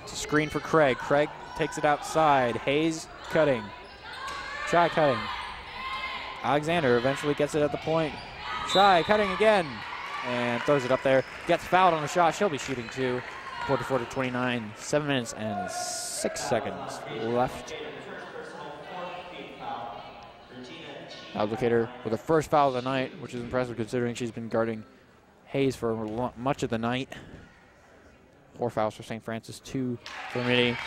It's a screen for Craig. Craig takes it outside. Hayes cutting. Try cutting. Alexander eventually gets it at the point. Try cutting again. And throws it up there. Gets fouled on the shot. She'll be shooting 2. 44-29. 7 minutes and 6 seconds left. Advocator with her first foul of the night, which is impressive considering she's been guarding Hayes for much of the night. 4 fouls for St. Francis, 2 for Mitty.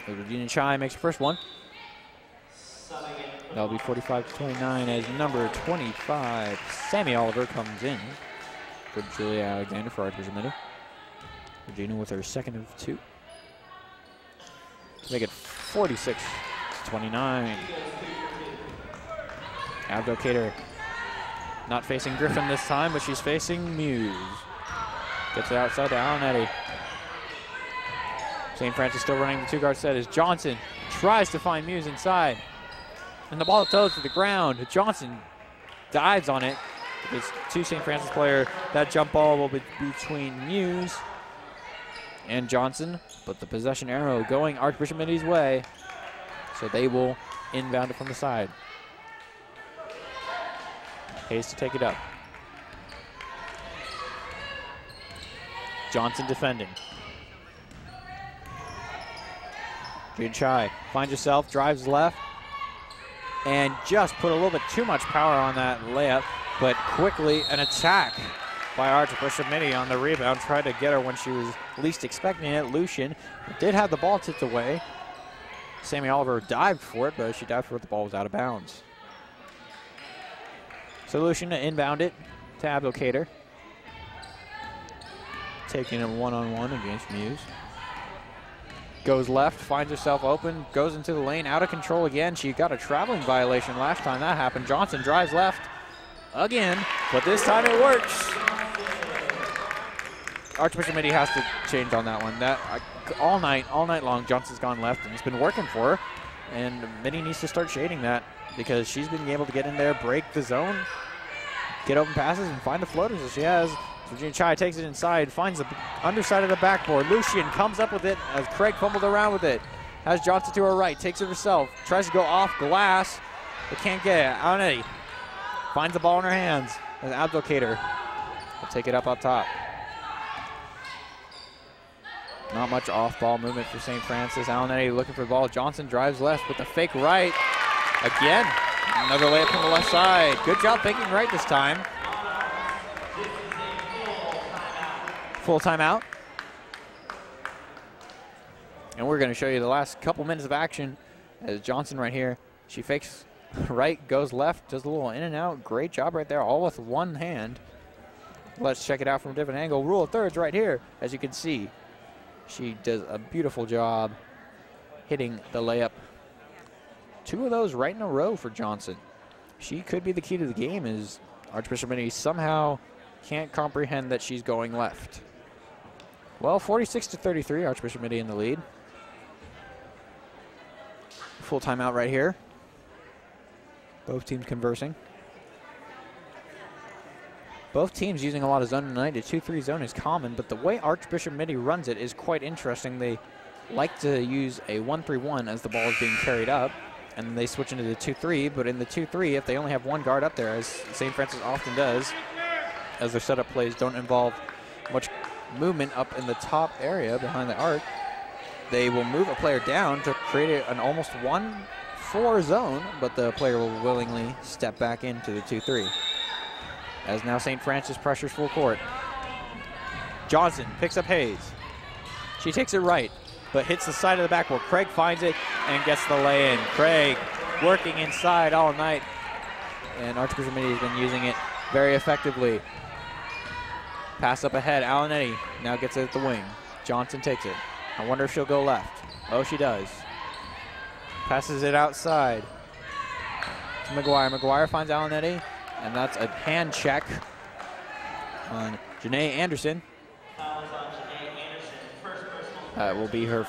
Virginia Chai makes her first one. That'll be 45-29 as number 25, Sammy Oliver, comes in for Julia Alexander for Archbishop Mitty. Regina with her second of 2 to make it 46-29. Abdocator not facing Griffin this time, but she's facing Muse. Gets it outside to Alanetti. St. Francis still running the 2-guard set as Johnson tries to find Muse inside. And the ball goes to the ground. Johnson dives on it. It's 2 St. Francis player. That jump ball will be between Muse and Johnson, but the possession arrow going Archbishop Mitty's way, so they will inbound it from the side. Hayes to take it up. Johnson defending. Jade Chai finds herself, drives left, and just put a little bit too much power on that layup, but quickly an attack by Archbishop Mitty on the rebound. Tried to get her when she was least expecting it. Lucian did have the ball tipped away. Sammy Oliver dived for it, but she dived for it. The ball was out of bounds. So Lucian to inbound it to Abdelkader. Taking it one-on-one against Muse. Goes left, finds herself open, goes into the lane, out of control again. She got a traveling violation last time that happened. Johnson drives left again, but this time it works. Archbishop Mitty has to change on that one. That all night long, Johnson's gone left, and it's been working for her. And Mitty needs to start shading that because she's been able to get in there, break the zone, get open passes, and find the floaters that she has. Virginia Chai takes it inside, finds the underside of the backboard. Lucian comes up with it as Craig fumbled around with it. Has Johnson to her right, takes it herself, tries to go off glass, but can't get it. Alanetti finds the ball in her hands as Abdelkader will take it up top. Not much off-ball movement for St. Francis. Alanetti looking for the ball. Johnson drives left with the fake right. Again, another layup from the left side. Good job faking right this time. Full timeout. And we're going to show you the last couple minutes of action as Johnson right here. She fakes right, goes left, does a little in and out. Great job right there, all with one hand. Let's check it out from a different angle. Rule of thirds right here, as you can see. She does a beautiful job hitting the layup. 2 of those right in a row for Johnson. She could be the key to the game as Archbishop Mitty somehow can't comprehend that she's going left. Well, 46-33, Archbishop Mitty in the lead. Full timeout right here. Both teams conversing. Both teams using a lot of zone tonight. The 2-3 zone is common, but the way Archbishop Mitty runs it is quite interesting. They like to use a 1-3-1 as the ball is being carried up, and they switch into the 2-3, but in the 2-3, if they only have one guard up there, as St. Francis often does, as their setup plays don't involve much movement up in the top area behind the arc, they will move a player down to create an almost 1-4 zone, but the player will willingly step back into the 2-3. As now St. Francis pressures full court. Johnson picks up Hayes. She takes it right, but hits the side of the backboard. Craig finds it and gets the lay-in. Craig working inside all night, and Archbishop Mitty has been using it very effectively. Pass up ahead, Alanetti now gets it at the wing. Johnson takes it. I wonder if she'll go left. Oh, she does. Passes it outside to McGuire. McGuire finds Alanetti, and that's a hand check on Janae Anderson. That will be her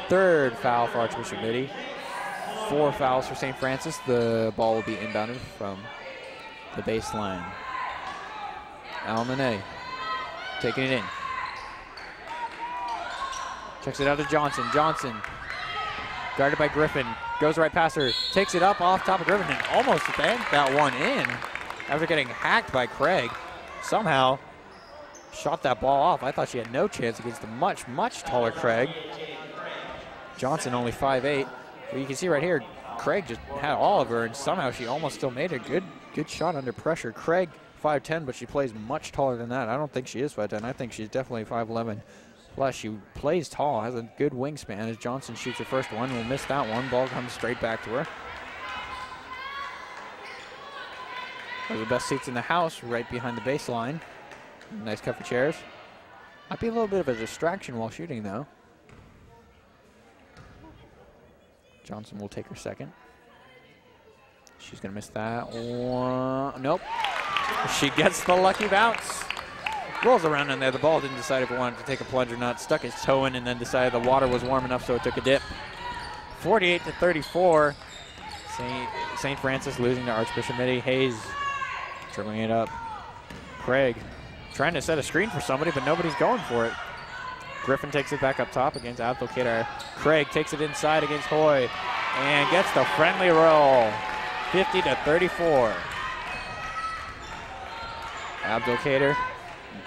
third foul for Archbishop Mitty. 4 fouls for St. Francis. The ball will be inbounded from the baseline. Alanetti taking it in. Checks it out to Johnson. Johnson, guarded by Griffin, goes right past her, takes it up off top of Griffin, and almost banked that one in after getting hacked by Craig. Somehow shot that ball off. I thought she had no chance against the much, much taller Craig. Johnson only 5'8". But you can see right here, Craig just had all of her, and somehow she almost still made a good shot under pressure. Craig 5'10", but she plays much taller than that. I don't think she is 5'10". I think she's definitely 5'11". Plus, she plays tall, has a good wingspan as Johnson shoots her first one. Will miss that one. Ball comes straight back to her. One of the best seats in the house, right behind the baseline. Nice cut for chairs. Might be a little bit of a distraction while shooting, though. Johnson will take her second. She's going to miss that one. Nope. She gets the lucky bounce. Rolls around in there. The ball didn't decide if it wanted to take a plunge or not. Stuck its toe in and then decided the water was warm enough, so it took a dip. 48-34. St. Francis losing to Archbishop Mitty. Hayes dribbling it up. Craig trying to set a screen for somebody, but nobody's going for it. Griffin takes it back up top against Abdelkader. Craig takes it inside against Hoy and gets the friendly roll. 50-34. Abdelkader.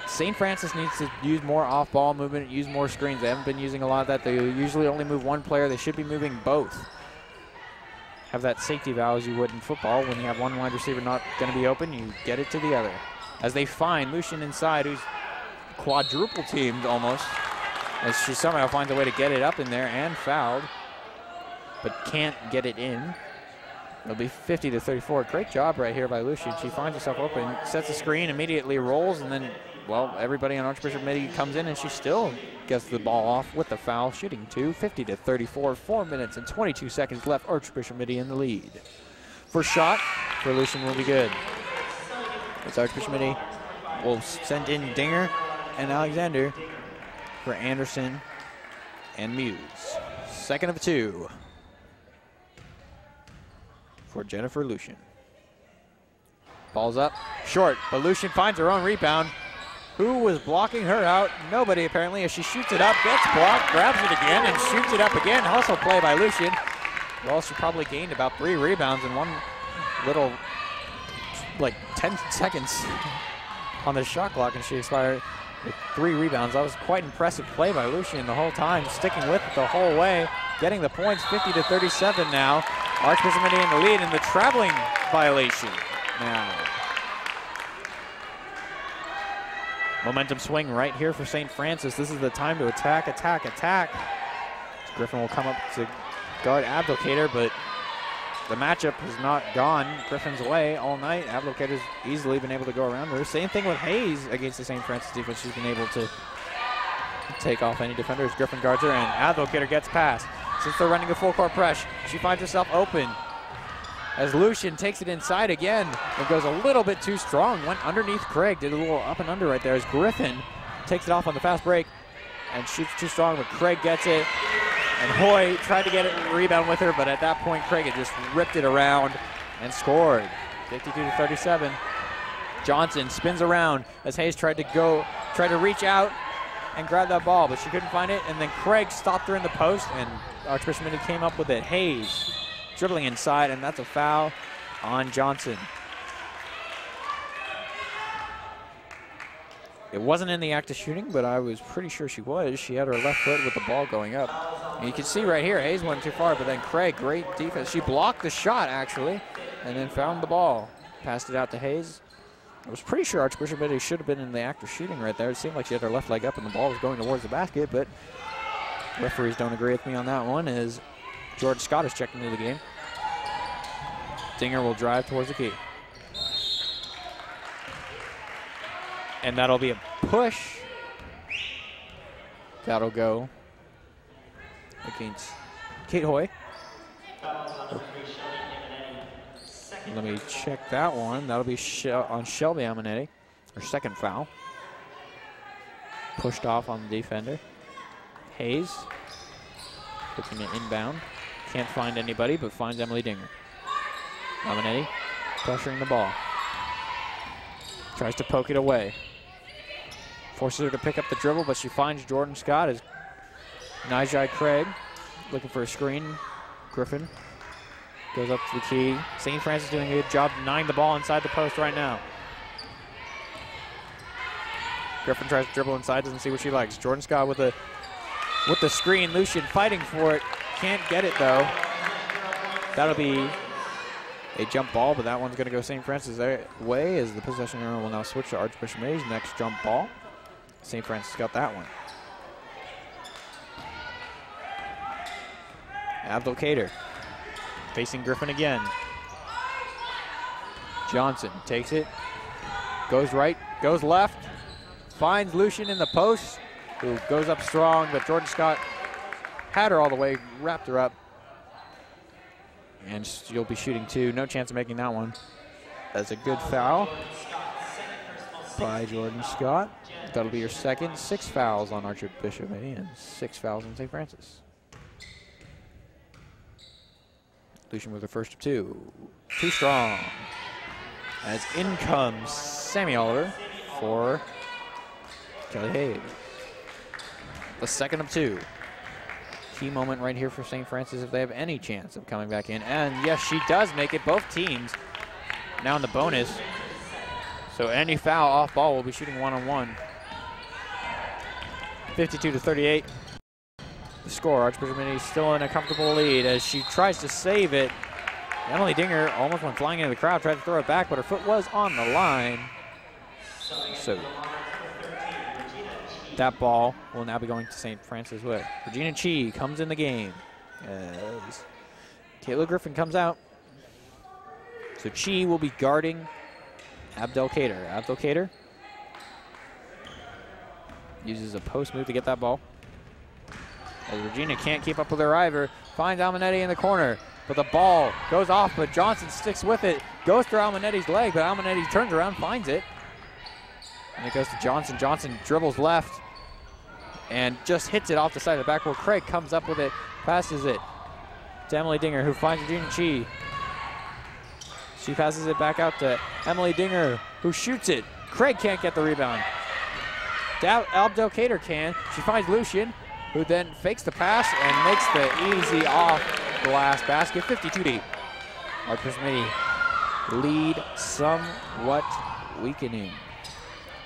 St. Francis needs to use more off-ball movement, use more screens. They haven't been using a lot of that. They usually only move one player. They should be moving both. Have that safety valve as you would in football. When you have one wide receiver not going to be open, you get it to the other. As they find Lucian inside, who's quadruple teamed almost, as she somehow finds a way to get it up in there and fouled, but can't get it in. It'll be 50-34. Great job right here by Lucian. She finds herself open, sets a screen, immediately rolls, and then, well, everybody on Archbishop Mitty comes in, and she still gets the ball off with the foul, shooting 50-34. 4 minutes and 22 seconds left. Archbishop Mitty in the lead. First shot for Lucian will be good. It's Archbishop Mitty will send in Dinger and Alexander for Anderson and Muse. Second of 2. For Jennifer Lucian. Ball's up, short, but Lucian finds her own rebound. Who was blocking her out? Nobody apparently, as she shoots it up, gets blocked, grabs it again, and shoots it up again. Hustle play by Lucian. Well, she probably gained about 3 rebounds in one little, like 10 seconds on the shot clock, and she expired with 3 rebounds. That was quite impressive play by Lucian the whole time, sticking with it the whole way, getting the points. 50-37 now. Archbishop Mitty in the lead in the traveling violation now. Momentum swing right here for St. Francis. This is the time to attack, attack, attack. Griffin will come up to guard Abdelkader, but the matchup has not gone Griffin's way all night. Abdelkader's easily been able to go around her. Same thing with Hayes against the St. Francis defense. She's been able to take off any defenders. Griffin guards her, and Abdelkader gets past. Since they're running a full court press, she finds herself open as Lucian takes it inside again. It goes a little bit too strong. Went underneath Craig, did a little up and under right there as Griffin takes it off on the fast break and shoots too strong, but Craig gets it. And Hoy tried to get it rebound with her, but at that point Craig had just ripped it around and scored. 52-37. Johnson spins around as Hayes tried to reach out and grab that ball, but she couldn't find it, and then Craig stopped her in the post, and Archbishop Mitty came up with it. Hayes dribbling inside, and that's a foul on Johnson. It wasn't in the act of shooting, but I was pretty sure she was. She had her left foot with the ball going up. And you can see right here, Hayes went too far, but then Craig, great defense. She blocked the shot, actually, and then found the ball. Passed it out to Hayes. I was pretty sure Archbishop Mitty should have been in the act of shooting right there. It seemed like she had her left leg up and the ball was going towards the basket, but referees don't agree with me on that one as George Scott is checking into the game. Dinger will drive towards the key. And that'll be a push. That'll go against Kate Hoy. Let me check that one. That'll be on Shelby Amanetti, her second foul. Pushed off on the defender. Hayes looking at inbound. Can't find anybody, but finds Emily Dinger. Amanetti pressuring the ball. Tries to poke it away. Forces her to pick up the dribble, but she finds Jordan Scott as Nijai Craig looking for a screen. Griffin goes up to the key. St. Francis doing a good job denying the ball inside the post right now. Griffin tries to dribble inside, doesn't see what she likes. Jordan Scott with the screen. Lucian fighting for it. Can't get it though. That'll be a jump ball, but that one's going to go St. Francis' way as the possession arrow will now switch to Archbishop Mitty's next jump ball. St. Francis got that one. Abdelkader facing Griffin again. Johnson takes it, goes right, goes left, finds Lucian in the post, who goes up strong, but Jordan Scott had her all the way, wrapped her up. And she'll be shooting two. No chance of making that one. That's a good foul by Jordan Scott. That'll be your second. 6 fouls on Archbishop Mitty and 6 fouls on St. Francis. Lucian with the first of 2. Too strong. As in comes Sammy Oliver for Kelly Hayes. The second of 2. Key moment right here for St. Francis if they have any chance of coming back in. And yes, she does make it. Both teams now in the bonus. So any foul off ball will be shooting one-on-one. 52-38. The score, Archbishop Mitty still in a comfortable lead as she tries to save it. Emily Dinger almost went flying into the crowd, tried to throw it back, but her foot was on the line. So that ball will now be going to St. Francis' way. Regina Chi comes in the game as Kayla Griffin comes out. So Chi will be guarding Abdelkader. Abdelkader uses a post move to get that ball. As Regina can't keep up with her either, finds Almanetti in the corner, but the ball goes off, but Johnson sticks with it, goes through Almanetti's leg, but Almanetti turns around, finds it. And it goes to Johnson. Johnson dribbles left and just hits it off the side of the backboard. Craig comes up with it, passes it to Emily Dinger, who finds Regina Chi. She passes it back out to Emily Dinger, who shoots it. Craig can't get the rebound. Abdelkader can. She finds Lucian, who then fakes the pass and makes the easy off glass basket. 52-8. Archbishop Mitty lead somewhat weakening.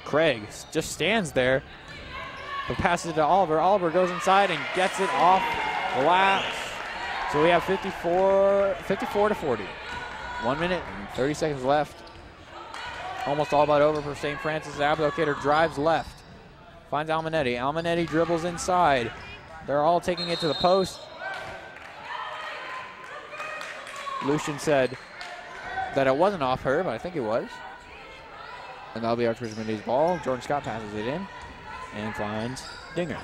Craig just stands there, but passes it to Oliver. Oliver goes inside and gets it off glass. So we have 54 to 40. 1 minute and 30 seconds left almost all but over for St. Francis. Ablocator drives left, finds Almanetti. Almanetti dribbles inside. They're all taking it to the post. Lucian said that it wasn't off her, but I think it was. And that'll be Archbishop Mitty's ball. Jordan Scott passes it in and finds Dinger.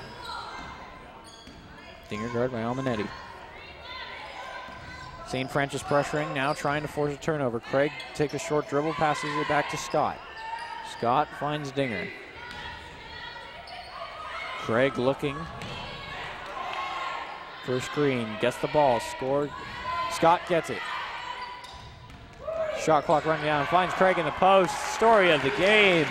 Dinger guard by Almanetti. St. Francis pressuring now, trying to force a turnover. Craig takes a short dribble, passes it back to Scott. Scott finds Dinger. Craig looking for a screen, gets the ball, scored. Scott gets it. Shot clock running down, finds Craig in the post. Story of the game.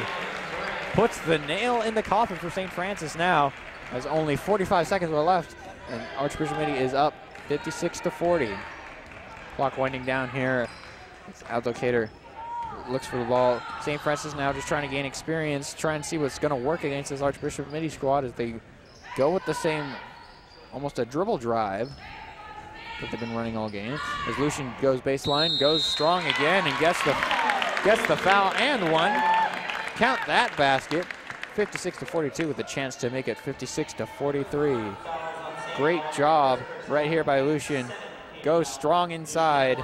Puts the nail in the coffin for St. Francis now, as only 45 seconds are left, and Archbishop Mitty is up 56-40. Clock winding down here. It's Ablocator looks for the ball. St. Francis now just trying to gain experience, try and see what's going to work against this Archbishop Mitty squad as they go with the same, almost a dribble drive that they've been running all game. As Lucian goes baseline, goes strong again and gets the foul and one. Count that basket. 56-42 with a chance to make it 56-43. Great job right here by Lucian. Goes strong inside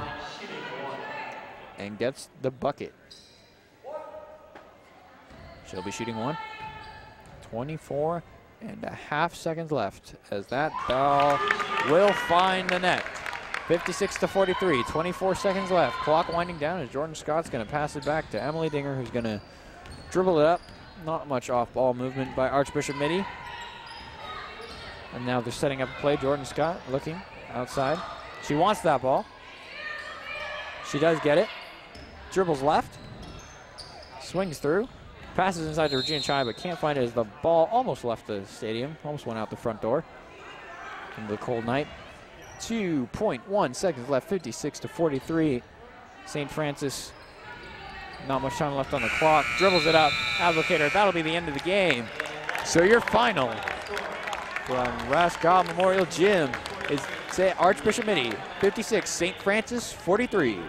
and gets the bucket. She'll be shooting one. 24.5 seconds left as that ball will find the net. 56-43, 24 seconds left. Clock winding down as Jordan Scott's going to pass it back to Emily Dinger, who's going to dribble it up. Not much off-ball movement by Archbishop Mitty. And now they're setting up a play. Jordan Scott looking outside. She wants that ball. She does get it. Dribbles left. Swings through. Passes inside to Regina Chai, but can't find it as the ball almost left the stadium. Almost went out the front door into the cold night. 2.1 seconds left, 56-43. St. Francis, not much time left on the clock. Dribbles it up. Ablocator, that'll be the end of the game. So your final from Rascal Memorial Gym is Archbishop Mitty 56, St. Francis 43.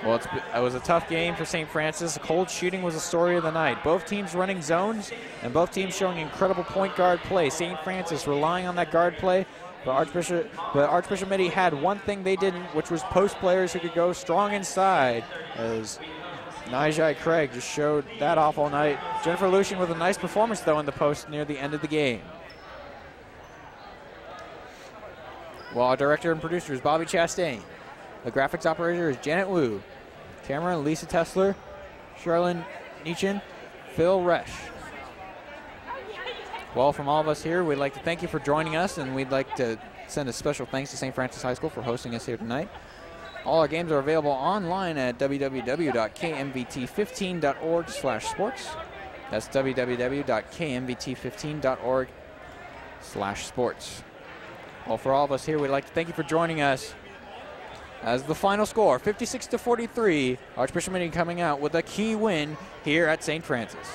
Well, it was a tough game for St. Francis. Cold shooting was the story of the night. Both teams running zones and both teams showing incredible point guard play. St. Francis relying on that guard play, but Archbishop Mitty had one thing they didn't, which was post players who could go strong inside, as Nijai Craig just showed that off all night. Jennifer Lucian with a nice performance, though, in the post near the end of the game. Well, our director and producer is Bobby Chastain. The graphics operator is Janet Wu. Camera, Lisa Tessler, Charlene Nichin, Phil Resch. Well, from all of us here, we'd like to thank you for joining us, and we'd like to send a special thanks to St. Francis High School for hosting us here tonight. All our games are available online at www.kmvt15.org/sports. That's www.kmvt15.org/sports. Well, for all of us here, we'd like to thank you for joining us. As the final score, 56-43, Archbishop Mitty coming out with a key win here at St. Francis.